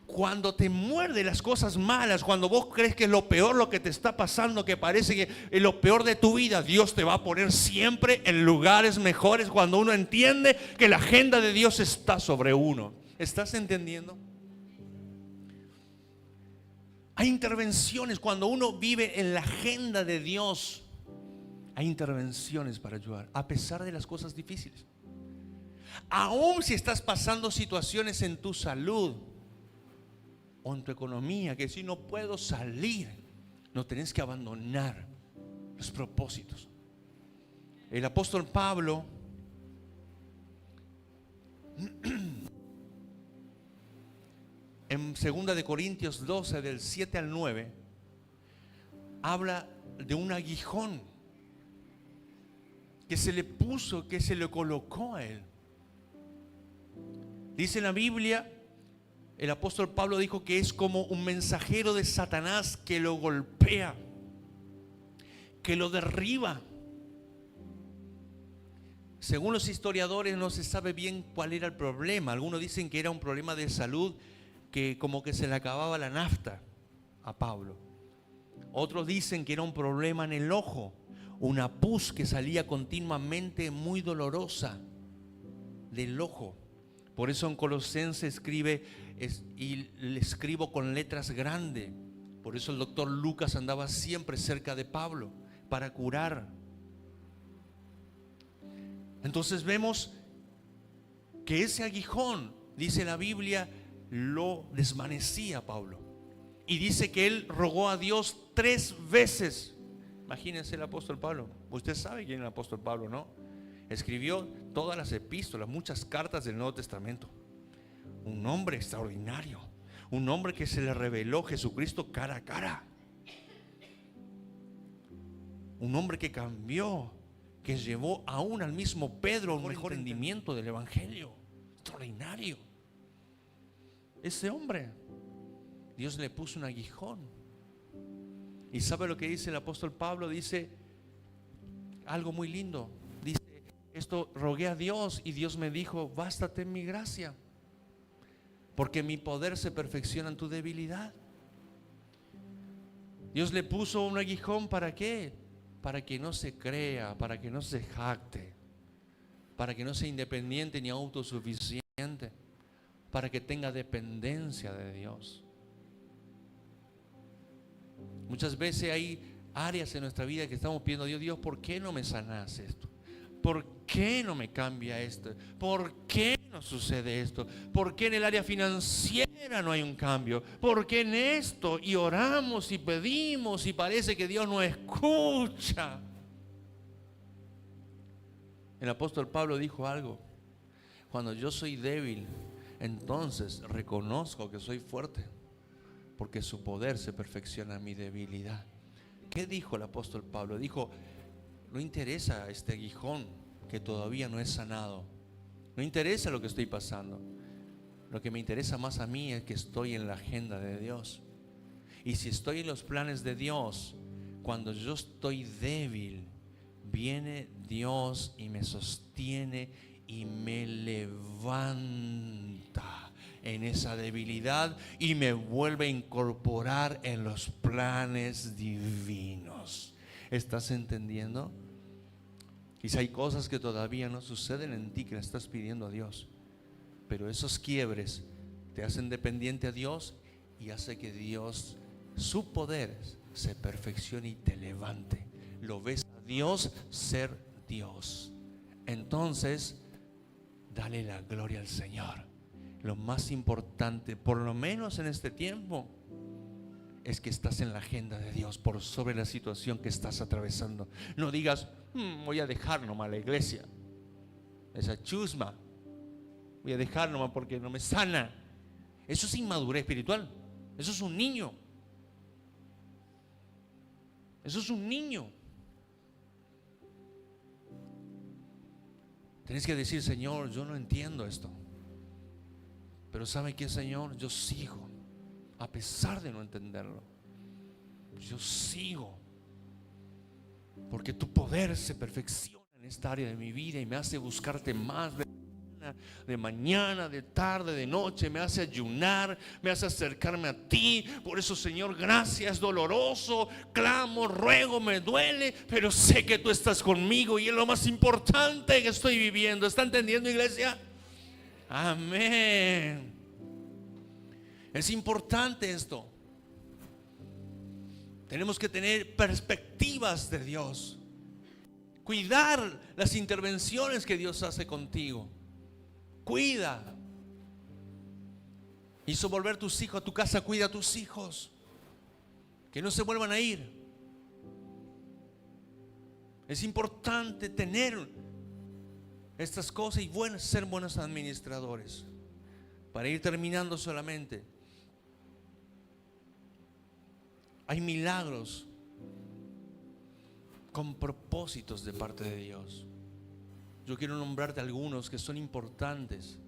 Cuando te muerde las cosas malas, cuando vos crees que es lo peor lo que te está pasando, que parece que es lo peor de tu vida, Dios te va a poner siempre en lugares mejores cuando uno entiende que la agenda de Dios está sobre uno. ¿Estás entendiendo? Hay intervenciones cuando uno vive en la agenda de Dios. Hay intervenciones para ayudar, a pesar de las cosas difíciles. Aún si estás pasando situaciones en tu salud o en tu economía, que si no puedo salir, no tenés que abandonar los propósitos. El apóstol Pablo en 2 de Corintios 12 del 7 al 9 habla de un aguijón que se le puso, que se le colocó a él. Dice en la Biblia, el apóstol Pablo dijo que es como un mensajero de Satanás que lo golpea, que lo derriba. Según los historiadores no se sabe bien cuál era el problema. Algunos dicen que era un problema de salud, que como que se le acababa la nafta a Pablo. Otros dicen que era un problema en el ojo, una pus que salía continuamente muy dolorosa del ojo. Por eso en Colosenses escribe, y le escribo con letras grandes. Por eso el doctor Lucas andaba siempre cerca de Pablo para curar. Entonces vemos que ese aguijón, dice la Biblia, lo desvanecía a Pablo. Y dice que él rogó a Dios 3 veces. Imagínense el apóstol Pablo. Usted sabe quién es el apóstol Pablo, ¿no? Escribió todas las epístolas, muchas cartas del Nuevo Testamento. Un hombre extraordinario. Un hombre que se le reveló Jesucristo cara a cara. Un hombre que cambió, que llevó aún al mismo Pedro a un mejor entendimiento del Evangelio. Extraordinario. Ese hombre, Dios le puso un aguijón. ¿Y sabe lo que dice el apóstol Pablo? Dice algo muy lindo. Dice, esto rogué a Dios y Dios me dijo, bástate en mi gracia, porque mi poder se perfecciona en tu debilidad. Dios le puso un aguijón, ¿para qué? Para que no se crea, para que no se jacte, para que no sea independiente ni autosuficiente, para que tenga dependencia de Dios. Muchas veces hay áreas en nuestra vida que estamos pidiendo a Dios, Dios, ¿por qué no me sanas esto? ¿Por qué no me cambia esto? ¿Por qué no sucede esto? ¿Por qué en el área financiera no hay un cambio? ¿Por qué en esto? Y oramos y pedimos y parece que Dios no escucha. El apóstol Pablo dijo algo: cuando yo soy débil, entonces reconozco que soy fuerte, porque su poder se perfecciona en mi debilidad. ¿Qué dijo el apóstol Pablo? Dijo, no interesa este aguijón que todavía no es sanado. No interesa lo que estoy pasando. Lo que me interesa más a mí es que estoy en la agenda de Dios. Y si estoy en los planes de Dios, cuando yo estoy débil, viene Dios y me sostiene y me levanta en esa debilidad y me vuelve a incorporar en los planes divinos. ¿Estás entendiendo? Quizá hay cosas que todavía no suceden en ti que le estás pidiendo a Dios, pero esos quiebres te hacen dependiente a Dios y hace que Dios, su poder, se perfeccione y te levante. Lo ves a Dios ser Dios. Entonces, dale la gloria al Señor. Lo más importante, por lo menos en este tiempo, es que estás en la agenda de Dios por sobre la situación que estás atravesando. No digas, voy a dejar nomás la iglesia, esa chusma, voy a dejar nomás porque no me sana. Eso es inmadurez espiritual. Eso es un niño. Eso es un niño. Tenés que decir, Señor, yo no entiendo esto, pero ¿sabe qué, Señor? Yo sigo, a pesar de no entenderlo. Yo sigo, porque tu poder se perfecciona en esta área de mi vida y me hace buscarte más de mañana, de tarde, de noche. Me hace ayunar, me hace acercarme a ti. Por eso, Señor, gracias. Doloroso, clamo, ruego, me duele, pero sé que tú estás conmigo y es lo más importante que estoy viviendo. ¿Está entendiendo, iglesia? Amén. Es importante esto. Tenemos que tener perspectivas de Dios. Cuidar las intervenciones que Dios hace contigo. Cuida. Hizo volver tus hijos a tu casa, cuida a tus hijos. Que no se vuelvan a ir. Es importante tener estas cosas y ser buenos administradores. Para ir terminando solamente, hay milagros con propósitos de parte de Dios. Yo quiero nombrarte algunos que son importantes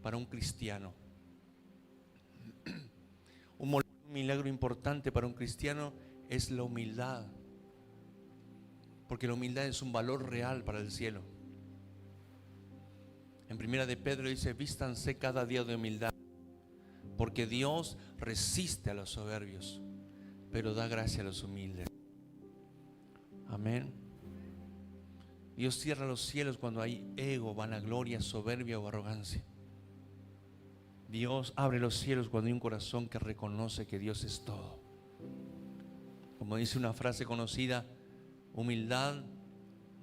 para un cristiano. Un milagro importante para un cristiano es la humildad, porque la humildad es un valor real para el cielo. En primera de Pedro dice: vístanse cada día de humildad, porque Dios resiste a los soberbios, pero da gracia a los humildes. Amén. Dios cierra los cielos cuando hay ego, vanagloria, soberbia o arrogancia. Dios abre los cielos cuando hay un corazón que reconoce que Dios es todo. Como dice una frase conocida, humildad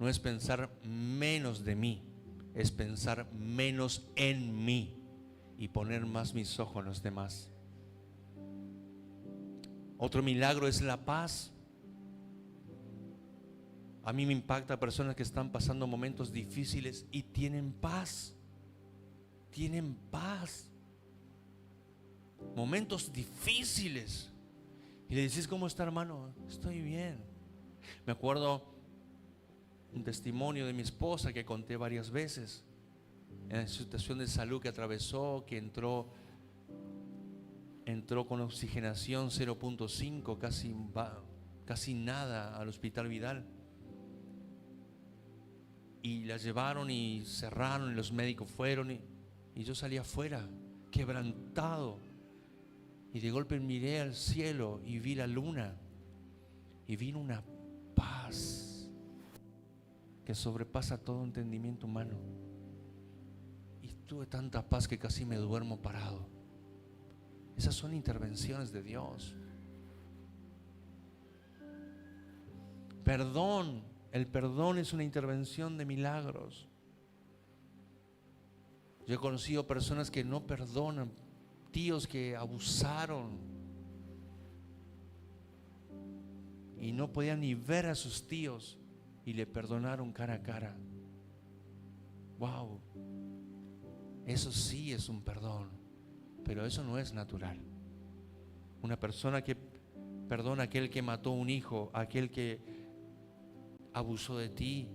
no es pensar menos de mí, es pensar menos en mí y poner más mis ojos en los demás. Otro milagro es la paz. A mí me impacta personas que están pasando momentos difíciles y tienen paz. Tienen paz. Momentos difíciles. Y le dices: ¿cómo está, hermano? Estoy bien. Me acuerdo un testimonio de mi esposa que conté varias veces, en la situación de salud que atravesó, que entró con oxigenación 0.5, casi nada, al Hospital Vidal. Y la llevaron y cerraron, y los médicos fueron, y yo salí afuera, quebrantado. Y de golpe miré al cielo y vi la luna, y vino una paz que sobrepasa todo entendimiento humano. Y tuve tanta paz que casi me duermo parado. Esas son intervenciones de Dios. Perdón. El perdón es una intervención de milagros. Yo he conocido personas que no perdonan, tíos que abusaron y no podían ni ver a sus tíos y le perdonaron cara a cara. Wow, eso sí es un perdón, pero eso no es natural. Una persona que perdona a aquel que mató a un hijo, a aquel que abusó de ti,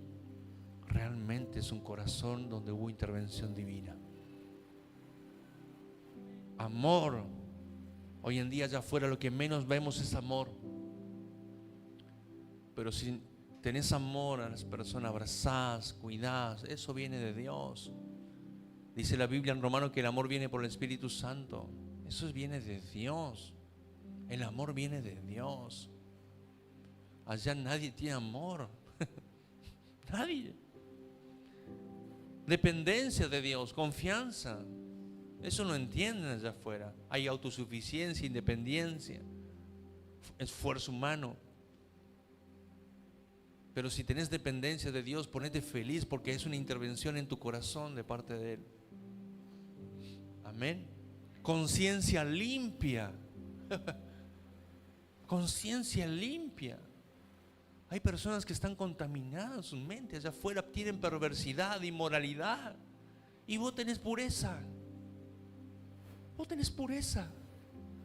realmente es un corazón donde hubo intervención divina. Amor. Hoy en día allá afuera lo que menos vemos es amor. Pero si tenés amor a las personas, abrazás, cuidás, eso viene de Dios. Dice la Biblia en Romanos que el amor viene por el Espíritu Santo. Eso viene de Dios. El amor viene de Dios. Allá nadie tiene amor. Nadie. Dependencia de Dios, confianza. Eso no entienden allá afuera. Hay autosuficiencia, independencia, esfuerzo humano. Pero si tenés dependencia de Dios, ponete feliz porque es una intervención en tu corazón de parte de Él. Amén. Conciencia limpia. Conciencia limpia. Hay personas que están contaminadas, sus mentes allá afuera tienen perversidad, inmoralidad. Y vos tenés pureza. Vos tenés pureza.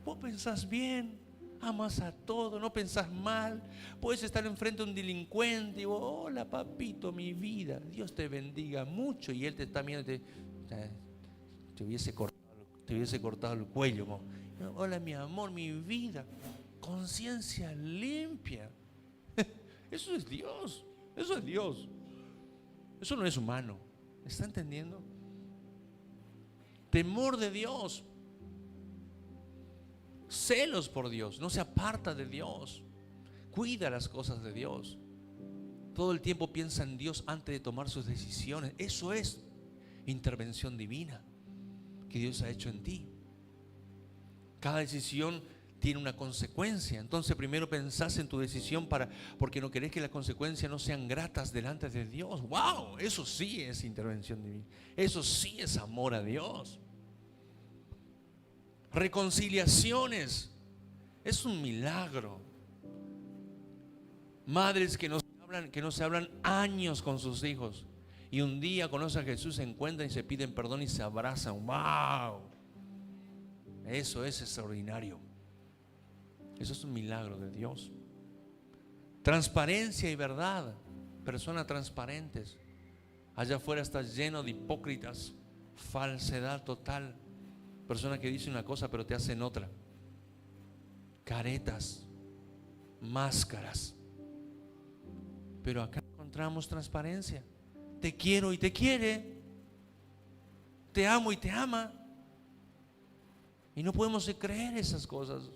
Vos pensás bien, amas a todo, no pensás mal. Puedes estar enfrente de un delincuente y vos: hola papito, mi vida, Dios te bendiga mucho. Y él te está viendo, te hubiese cortado el cuello. Vos: hola mi amor, mi vida. Conciencia limpia. Eso es Dios. Eso es Dios. Eso no es humano. ¿Está entendiendo? Temor de Dios. Celos por Dios. No se aparta de Dios. Cuida las cosas de Dios. Todo el tiempo piensa en Dios antes de tomar sus decisiones. Eso es intervención divina que Dios ha hecho en ti. Cada decisión tiene una consecuencia. Entonces primero pensás en tu decisión porque no querés que las consecuencias no sean gratas delante de Dios. ¡Wow! Eso sí es intervención divina. Eso sí es amor a Dios. Reconciliaciones. Es un milagro. Madres que no se hablan años con sus hijos. Y un día conocen a Jesús, se encuentran y se piden perdón y se abrazan. ¡Wow! Eso es extraordinario. Eso es un milagro de Dios. Transparencia y verdad. Personas transparentes. Allá afuera está lleno de hipócritas. Falsedad total. Personas que dicen una cosa pero te hacen otra. Caretas. Máscaras. Pero acá encontramos transparencia. Te quiero y te quiere. Te amo y te ama. Y no podemos creer esas cosas.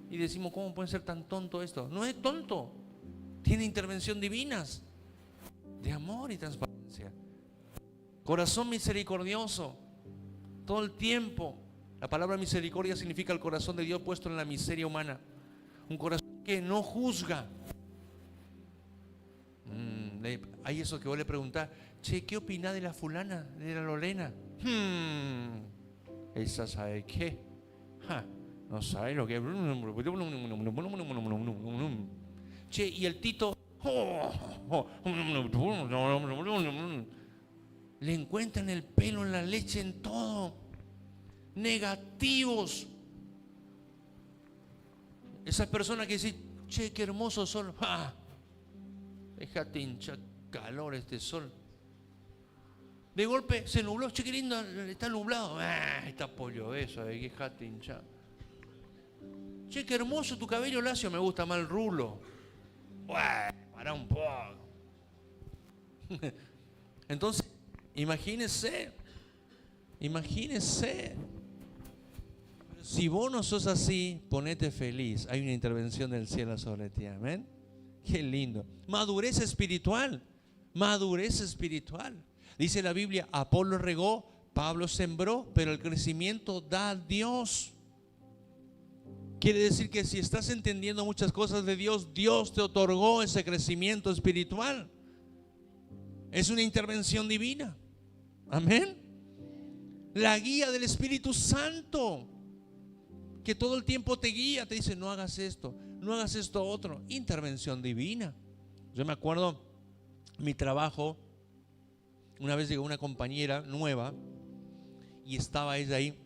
Y decimos, ¿cómo puede ser tan tonto esto? No es tonto. Tiene intervención divinas de amor y transparencia. Corazón misericordioso. Todo el tiempo. La palabra misericordia significa el corazón de Dios puesto en la miseria humana. Un corazón que no juzga. Hay eso que vos le preguntás, che, ¿qué opinás de la fulana, de la Lorena? Esa sabe qué. No sabe lo que. Che, y el Tito. Le encuentran el pelo en la leche, en todo. Negativos. Esas personas que dicen, che, qué hermoso sol. Déjate hinchar calor este sol. De golpe se nubló, che, qué lindo, está nublado. Está pollo eso, déjate hinchar. Che, qué hermoso tu cabello lacio, me gusta más el rulo. Para un poco. Entonces, imagínese. Si vos no sos así, ponete feliz. Hay una intervención del cielo sobre ti, amén. Qué lindo. Madurez espiritual. Dice la Biblia, Apolo regó, Pablo sembró, pero el crecimiento da a Dios. Quiere decir que si estás entendiendo muchas cosas de Dios, Dios te otorgó ese crecimiento espiritual. Es una intervención divina. Amén. La guía del Espíritu Santo, que todo el tiempo te guía, te dice, no hagas esto, no hagas esto otro. Intervención divina. Yo me acuerdo, mi trabajo, una vez llegó una compañera nueva y estaba ella ahí.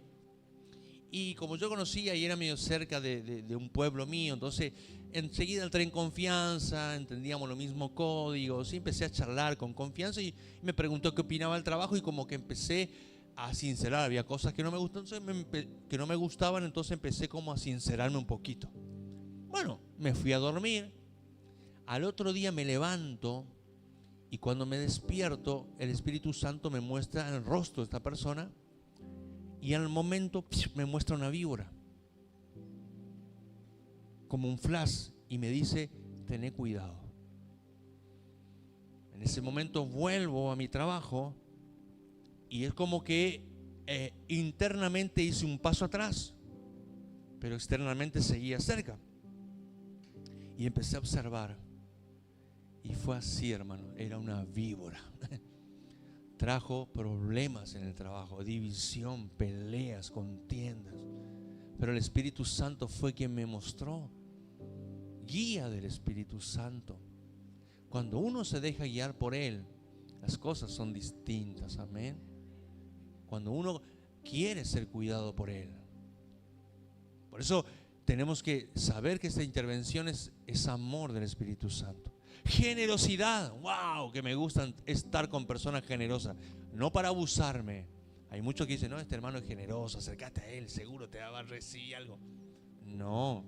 Y como yo conocía y era medio cerca de un pueblo mío, entonces enseguida entré en confianza, entendíamos los mismos códigos y empecé a charlar con confianza y me preguntó qué opinaba del trabajo y como que empecé a sincerar. Había cosas que no me gustaban, entonces empecé como a sincerarme un poquito. Bueno, me fui a dormir. Al otro día me levanto y cuando me despierto, el Espíritu Santo me muestra el rostro de esta persona. Y al momento me muestra una víbora, como un flash, y me dice, tené cuidado. En ese momento vuelvo a mi trabajo y es como que internamente hice un paso atrás, pero externamente seguía cerca. Y empecé a observar. Y fue así, hermano, era una víbora. Trajo problemas en el trabajo, división, peleas, contiendas. Pero el Espíritu Santo fue quien me mostró. Guía del Espíritu Santo. Cuando uno se deja guiar por Él, las cosas son distintas, amén. Cuando uno quiere ser cuidado por Él. Por eso tenemos que saber que esta intervención es amor del Espíritu Santo. Generosidad, wow, que me gusta estar con personas generosas, no para abusarme. Hay muchos que dicen, no, este hermano es generoso, acércate a él, seguro te va a recibir algo. No,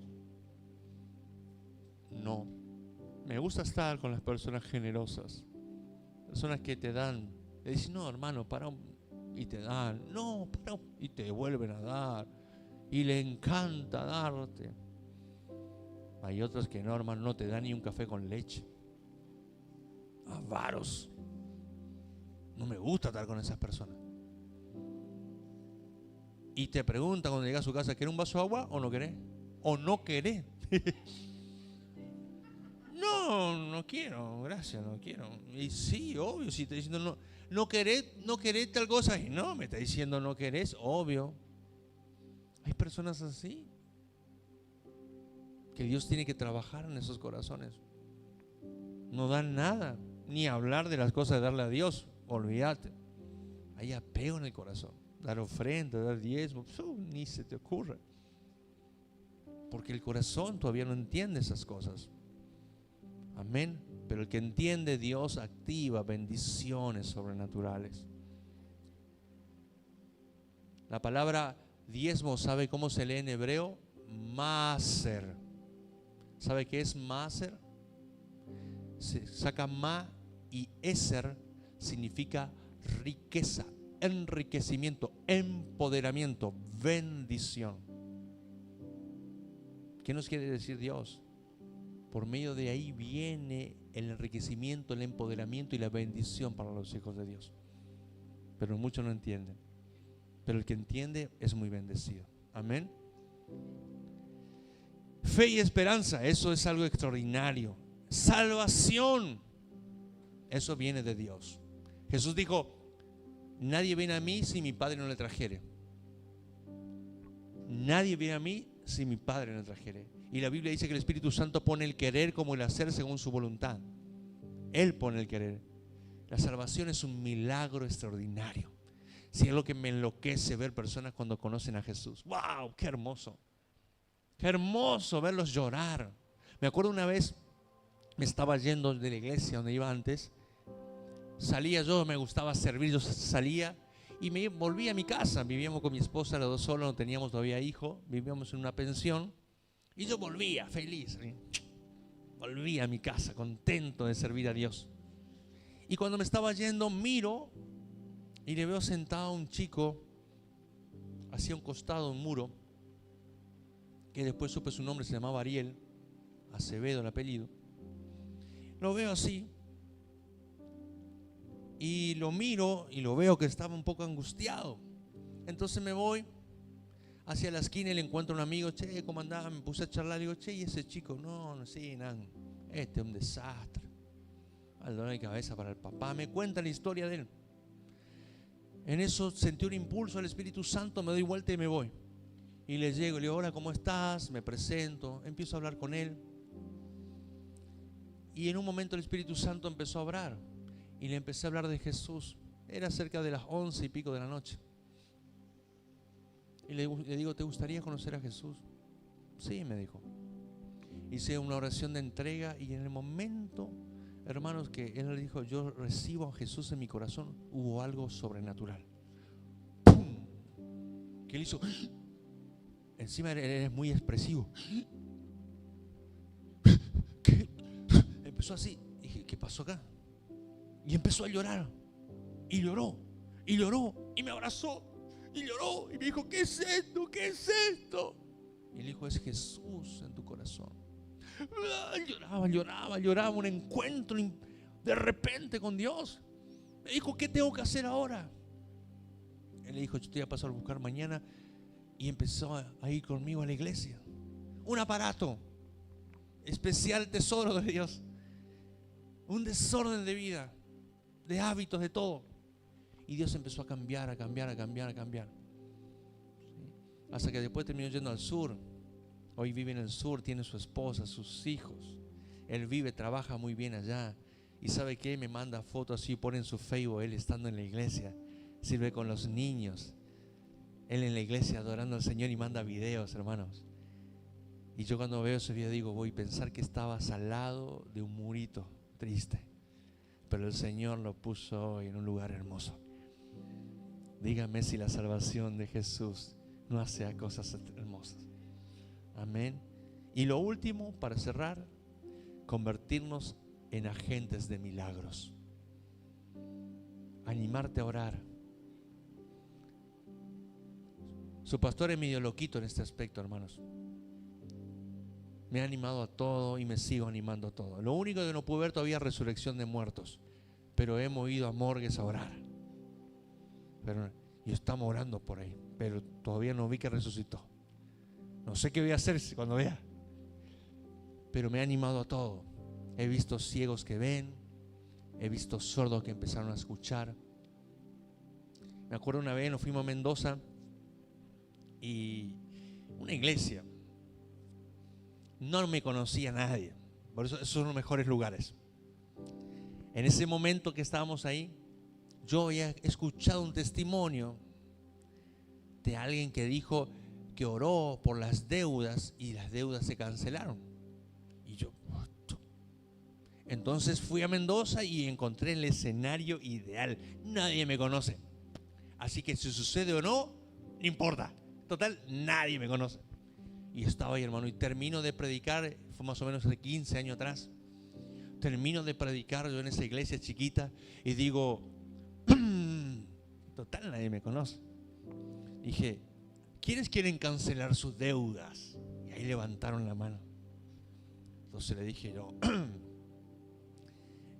me gusta estar con las personas generosas, personas que te dan, le dicen, no hermano, para, y te dan, no, para, y te vuelven a dar, y le encanta darte. Hay otros que no, hermano, no te dan ni un café con leche. Avaros. No me gusta estar con esas personas. Y te pregunta cuando llegas a su casa, ¿querés un vaso de agua o no querés? o no querés. No, no quiero, gracias, no quiero. Y sí, obvio, si está diciendo no querés tal cosa, y no, me está diciendo no querés, obvio. Hay personas así, que Dios tiene que trabajar en esos corazones. No dan nada, ni hablar de las cosas de darle a Dios, olvídate. Hay apego en el corazón, dar ofrenda, dar diezmo, ni se te ocurra. Porque el corazón todavía no entiende esas cosas. Amén. Pero el que entiende, Dios activa bendiciones sobrenaturales. La palabra diezmo, ¿sabe cómo se lee en hebreo? Maser. ¿Sabe qué es maser? Se saca ma y eser, significa riqueza, enriquecimiento, empoderamiento, bendición. ¿Qué nos quiere decir Dios? Por medio de ahí viene el enriquecimiento, el empoderamiento y la bendición para los hijos de Dios. Pero muchos no entienden. Pero el que entiende es muy bendecido. Amén. Fe y esperanza, eso es algo extraordinario. Salvación, eso viene de Dios. Jesús dijo: nadie viene a mí si mi Padre no le trajere. Nadie viene a mí si mi Padre no le trajere. Y la Biblia dice que el Espíritu Santo pone el querer como el hacer según su voluntad. Él pone el querer. La salvación es un milagro extraordinario. Si es lo que me enloquece ver personas cuando conocen a Jesús. ¡Wow! ¡Qué hermoso! ¡Qué hermoso verlos llorar! Me acuerdo una vez, me estaba yendo de la iglesia donde iba antes. Salía yo, me gustaba servir, yo salía y me volví a mi casa. Vivíamos con mi esposa, los dos solos, no teníamos todavía hijo. Vivíamos en una pensión. Y yo volvía feliz. Volví a mi casa, contento de servir a Dios. Y cuando me estaba yendo, miro y le veo sentado a un chico hacia un costado, un muro, que después supe su nombre, se llamaba Ariel Acevedo, el apellido. Lo veo así y lo miro y lo veo que estaba un poco angustiado. Entonces me voy hacia la esquina y le encuentro a un amigo. Che, ¿cómo andaba? Me puse a charlar. Le digo: che, ¿y ese chico? No, sí, nada. Este es un desastre. Al dolor de cabeza para el papá. Me cuenta la historia de él. En eso sentí un impulso del Espíritu Santo, me doy vuelta y me voy. Y le llego, le digo: hola, ¿cómo estás? Me presento, empiezo a hablar con él. Y en un momento el Espíritu Santo empezó a hablar. Y le empecé a hablar de Jesús. Era cerca de las 11 y pico de la noche. Y le digo: ¿te gustaría conocer a Jesús? Sí, me dijo. Hice una oración de entrega y en el momento, hermanos, que él le dijo: yo recibo a Jesús en mi corazón, hubo algo sobrenatural. ¡Pum! Que él hizo. Encima él es muy expresivo. ¿Qué? Empezó así. Y dije: ¿qué pasó acá? Y empezó a llorar. Y lloró. Y lloró. Y me abrazó. Y lloró. Y me dijo: ¿qué es esto? ¿Qué es esto? Y le dijo: es Jesús en tu corazón. Lloraba. Un encuentro de repente con Dios. Me dijo: ¿qué tengo que hacer ahora? Él le dijo: yo te voy a pasar a buscar mañana. Y empezó a ir conmigo a la iglesia. Un aparato especial, tesoro de Dios. Un desorden de vida, de hábitos, de todo. Y Dios empezó a cambiar. Hasta que después terminó yendo al sur. Hoy vive en el sur, tiene su esposa, sus hijos. Él vive, trabaja muy bien allá. Y ¿sabe qué? Me manda fotos así, pone en su Facebook, él estando en la iglesia. Sirve con los niños. Él en la iglesia adorando al Señor y manda videos, hermanos. Y yo cuando veo ese video digo: voy a pensar que estabas al lado de un murito triste. Pero el Señor lo puso en un lugar hermoso. Dígame si la salvación de Jesús no hace cosas hermosas. Amén. Y lo último, para cerrar, convertirnos en agentes de milagros. Animarte a orar. Su pastor es medio loquito en este aspecto, hermanos. Me ha animado a todo y me sigo animando a todo. Lo único que no pude ver todavía es resurrección de muertos. Pero hemos ido a morgues a orar. Y estamos orando por ahí. Pero todavía no vi que resucitó. No sé qué voy a hacer cuando vea. Pero me ha animado a todo. He visto ciegos que ven. He visto sordos que empezaron a escuchar. Me acuerdo una vez nos fuimos a Mendoza y una iglesia. No me conocía nadie. Por eso esos son los mejores lugares. En ese momento que estábamos ahí, yo había escuchado un testimonio de alguien que dijo que oró por las deudas y las deudas se cancelaron. Y yo, entonces fui a Mendoza y encontré el escenario ideal. Nadie me conoce. Así que si sucede o no, no importa. Total, nadie me conoce. Y estaba ahí, hermano, y termino de predicar, fue más o menos hace 15 años atrás. Termino de predicar yo en esa iglesia chiquita y digo, total, nadie me conoce. Dije, ¿quiénes quieren cancelar sus deudas? Y ahí levantaron la mano. Entonces le dije yo,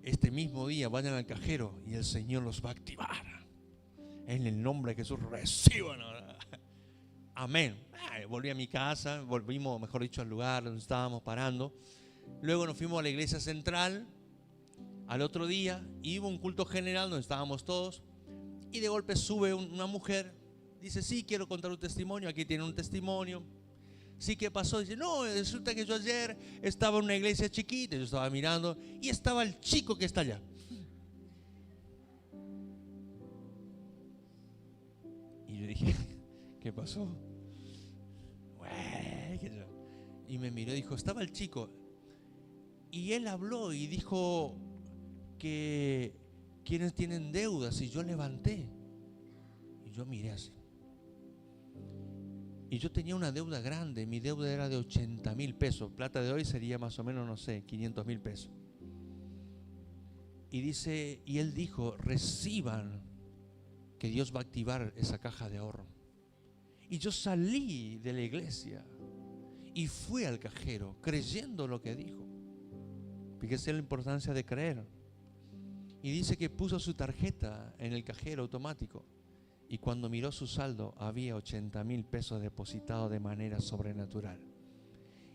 este mismo día vayan al cajero y el Señor los va a activar. En el nombre de Jesús, reciban ahora. Amén. Volví a mi casa, volvimos, mejor dicho, al lugar donde estábamos parando. Luego nos fuimos a la iglesia central al otro día y hubo un culto general donde estábamos todos. Y de golpe sube una mujer, dice, sí, quiero contar un testimonio, aquí tiene un testimonio. Sí, ¿qué pasó? Dice, no, resulta que yo ayer estaba en una iglesia chiquita, yo estaba mirando y estaba el chico que está allá. Y yo dije, ¿qué pasó? Y me miró y dijo, estaba el chico. Y él habló y dijo que quienes tienen deudas, y yo levanté. Y yo miré así. Y yo tenía una deuda grande, mi deuda era de 80,000 pesos. Plata de hoy sería más o menos, no sé, 500,000 pesos. Y dice, y él dijo, reciban que Dios va a activar esa caja de ahorro. Y yo salí de la iglesia y fui al cajero creyendo lo que dijo. Fíjese la importancia de creer. Y dice que puso su tarjeta en el cajero automático y cuando miró su saldo había 80,000 pesos depositados de manera sobrenatural.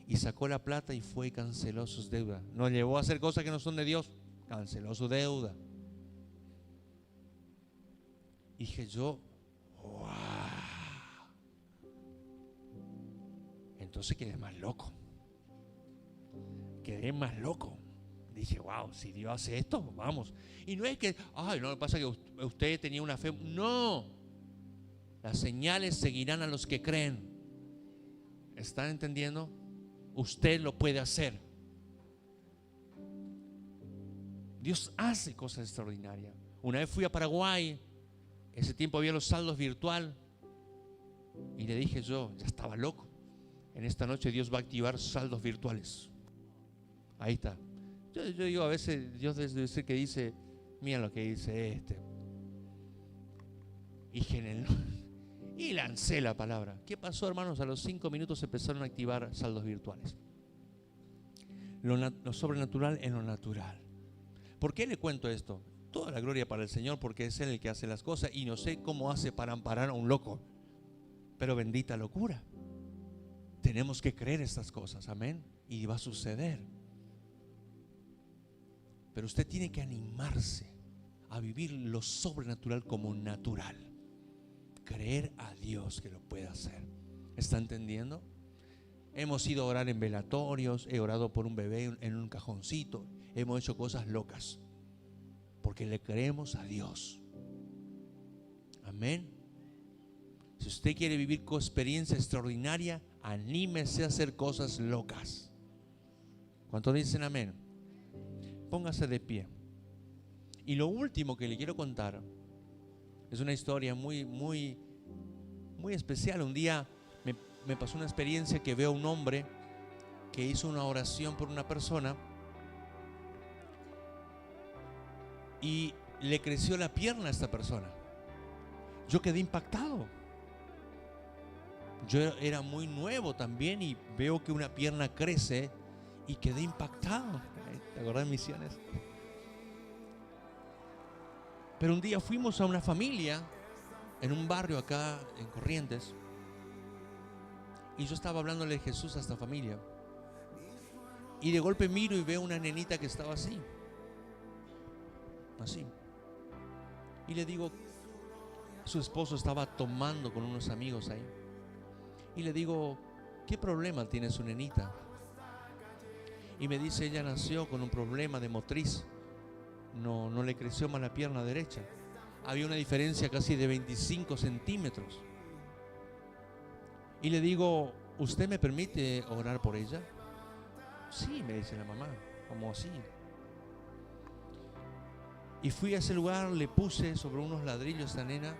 Y sacó la plata y fue y canceló sus deudas. No llevó a hacer cosas que no son de Dios, canceló su deuda. Y dije yo, wow. Entonces quedé más loco. Dije, wow, si Dios hace esto, vamos. Y no es que, ay, no, pasa que usted tenía una fe. No. Las señales seguirán a los que creen. ¿Están entendiendo? Usted lo puede hacer. Dios hace cosas extraordinarias. Una vez fui a Paraguay. Ese tiempo había los saldos virtual. Y le dije yo, ya estaba loco. En esta noche Dios va a activar saldos virtuales. Ahí está. Yo digo, a veces Dios debe decir que dice, mira lo que dice este. Y lancé la palabra. ¿Qué pasó, hermanos? A los 5 minutos empezaron a activar saldos virtuales. Lo sobrenatural en lo natural. ¿Por qué le cuento esto? Toda la gloria para el Señor, porque es Él el que hace las cosas y no sé cómo hace para amparar a un loco. Pero bendita locura. Tenemos que creer estas cosas, amén. Y va a suceder. Pero usted tiene que animarse a vivir lo sobrenatural como natural. Creer a Dios que lo puede hacer. ¿Está entendiendo? Hemos ido a orar en velatorios, he orado por un bebé en un cajoncito, hemos hecho cosas locas, porque le creemos a Dios. Amén. Si usted quiere vivir con experiencia extraordinaria, anímese a hacer cosas locas. ¿Cuántos dicen amén? Póngase de pie. Y lo último que le quiero contar es una historia muy especial. Un día me pasó una experiencia que veo a un hombre que hizo una oración por una persona y le creció la pierna a esta persona. Yo quedé impactado. Yo era muy nuevo también y veo que una pierna crece y quedé impactado. ¿Te acordás de Misiones? Pero un día fuimos a una familia en un barrio acá en Corrientes Y yo estaba hablándole de Jesús a esta familia. Y de golpe miro y veo una nenita que estaba así. Así. Y le digo, su esposo estaba tomando con unos amigos ahí. Y le digo, ¿qué problema tiene su nenita? Y me dice, ella nació con un problema de motriz. No le creció más la pierna derecha. Había una diferencia casi de 25 centímetros. Y le digo, ¿usted me permite orar por ella? Sí, me dice la mamá, como así. Y fui a ese lugar, le puse sobre unos ladrillos a esta nena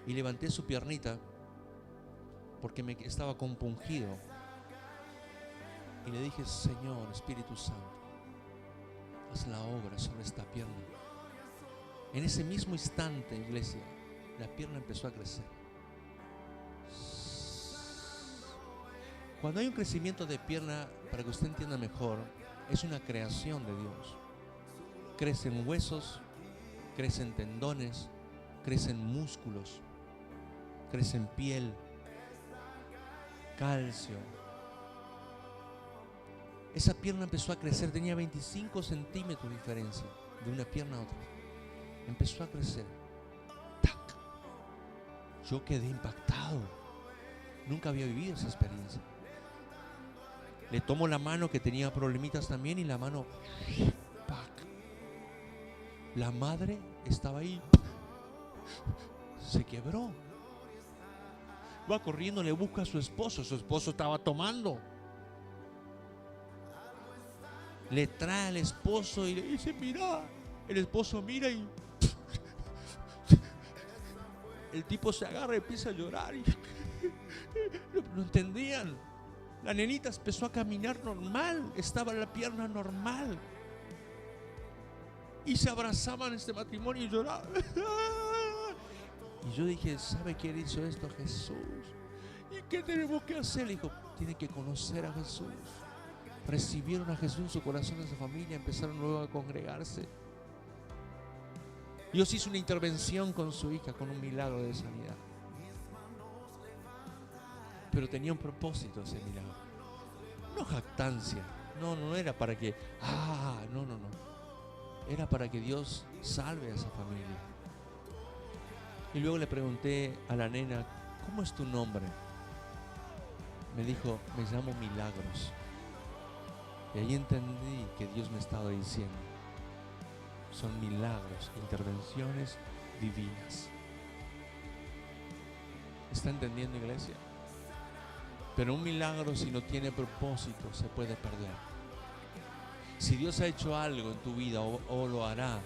y levanté su piernita porque me estaba compungido. Y le dije, Señor, Espíritu Santo, haz la obra sobre esta pierna. En ese mismo instante, iglesia, la pierna empezó a crecer. Cuando hay un crecimiento de pierna, para que usted entienda mejor, es una creación de Dios. Crecen huesos, crecen tendones, crecen músculos, crecen piel, calcio. Esa pierna empezó a crecer, tenía 25 centímetros de diferencia de una pierna a otra. Empezó a crecer. ¡Tac! Yo quedé impactado. Nunca había vivido esa experiencia. Le tomo la mano, que tenía problemitas también, y la mano, ¡pac! La madre estaba ahí, se quebró. Va corriendo, le busca a su esposo estaba tomando. Le trae al esposo y le dice, mira. El esposo mira y el tipo se agarra y empieza a llorar y no entendían. La nenita empezó a caminar normal, estaba en la pierna normal. Y se abrazaban este matrimonio y lloraban. Y yo dije, ¿sabe quién hizo esto? Jesús. ¿Y qué tenemos que hacer? Le dijo, tiene que conocer a Jesús. Recibieron a Jesús en su corazón, en su familia, empezaron luego a congregarse. Dios hizo una intervención con su hija, con un milagro de sanidad. Pero tenía un propósito ese milagro. No jactancia. No era para que, no. Era para que Dios salve a esa familia. Y luego le pregunté a la nena, ¿cómo es tu nombre? Me dijo, me llamo Milagros. Y ahí entendí que Dios me estaba diciendo, son milagros, intervenciones divinas. ¿Está entendiendo, iglesia? Pero un milagro, si no tiene propósito, se puede perder. Si Dios ha hecho algo en tu vida o lo hará,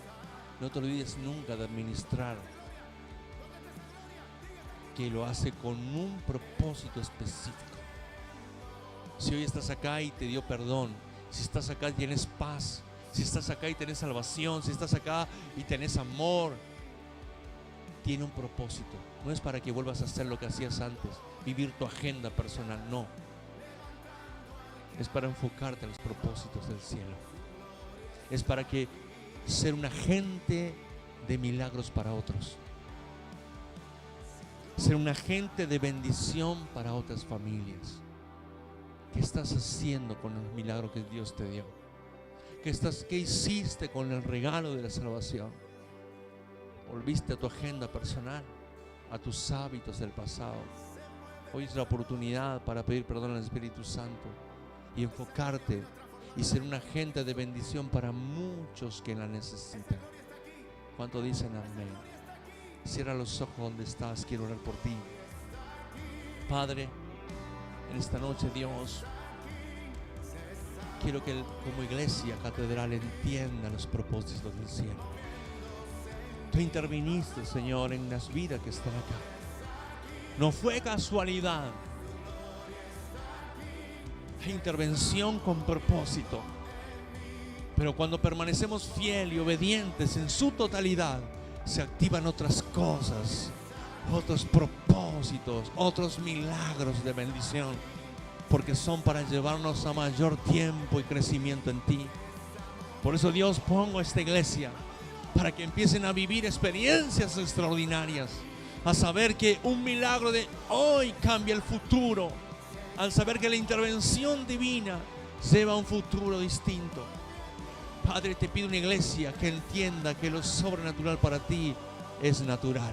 no te olvides nunca de administrar que lo hace con un propósito específico. Si hoy estás acá y te dio perdón, si estás acá y tienes paz, si estás acá y tenés salvación, si estás acá y tenés amor, tiene un propósito. No es para que vuelvas a hacer lo que hacías antes, vivir tu agenda personal, no. Es para enfocarte en los propósitos del cielo. Es para que ser un agente de milagros para otros. Ser un agente de bendición para otras familias. ¿Qué estás haciendo con el milagro que Dios te dio? ¿Qué hiciste con el regalo de la salvación? ¿Volviste a tu agenda personal, a tus hábitos del pasado? Hoy es la oportunidad para pedir perdón al Espíritu Santo y enfocarte y ser un agente de bendición para muchos que la necesitan. ¿Cuánto dicen amén? Cierra los ojos donde estás, quiero orar por ti. Padre, en esta noche, Dios, quiero que como iglesia catedral entienda los propósitos del cielo. Tú interviniste, Señor, en las vidas que están acá. No fue casualidad. Hay intervención con propósito. Pero cuando permanecemos fieles y obedientes en su totalidad, se activan otras cosas, otros propósitos, otros milagros de bendición, porque son para llevarnos a mayor tiempo y crecimiento en ti. Por eso, Dios, pongo a esta iglesia para que empiecen a vivir experiencias extraordinarias, a saber que un milagro de hoy cambia el futuro. al saber que la intervención divina lleva a un futuro distinto. Padre, te pido una iglesia que entienda que lo sobrenatural para ti es natural.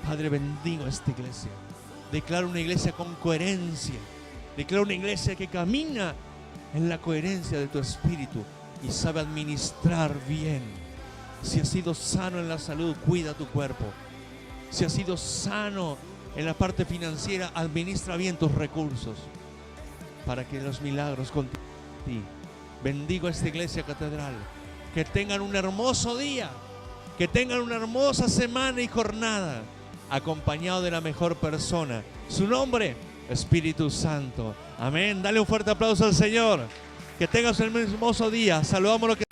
Padre, bendigo a esta iglesia. Declaro una iglesia con coherencia. Declaro una iglesia que camina en la coherencia de tu espíritu y sabe administrar bien. Si has sido sano en la salud, cuida tu cuerpo. Si has sido sano en la parte financiera, administra bien tus recursos para que los milagros continúen en ti. Bendigo a esta iglesia catedral. Que tengan un hermoso día, que tengan una hermosa semana y jornada, acompañado de la mejor persona. Su nombre, Espíritu Santo. Amén. Dale un fuerte aplauso al Señor. Que tengas un hermoso día. Saludamos lo que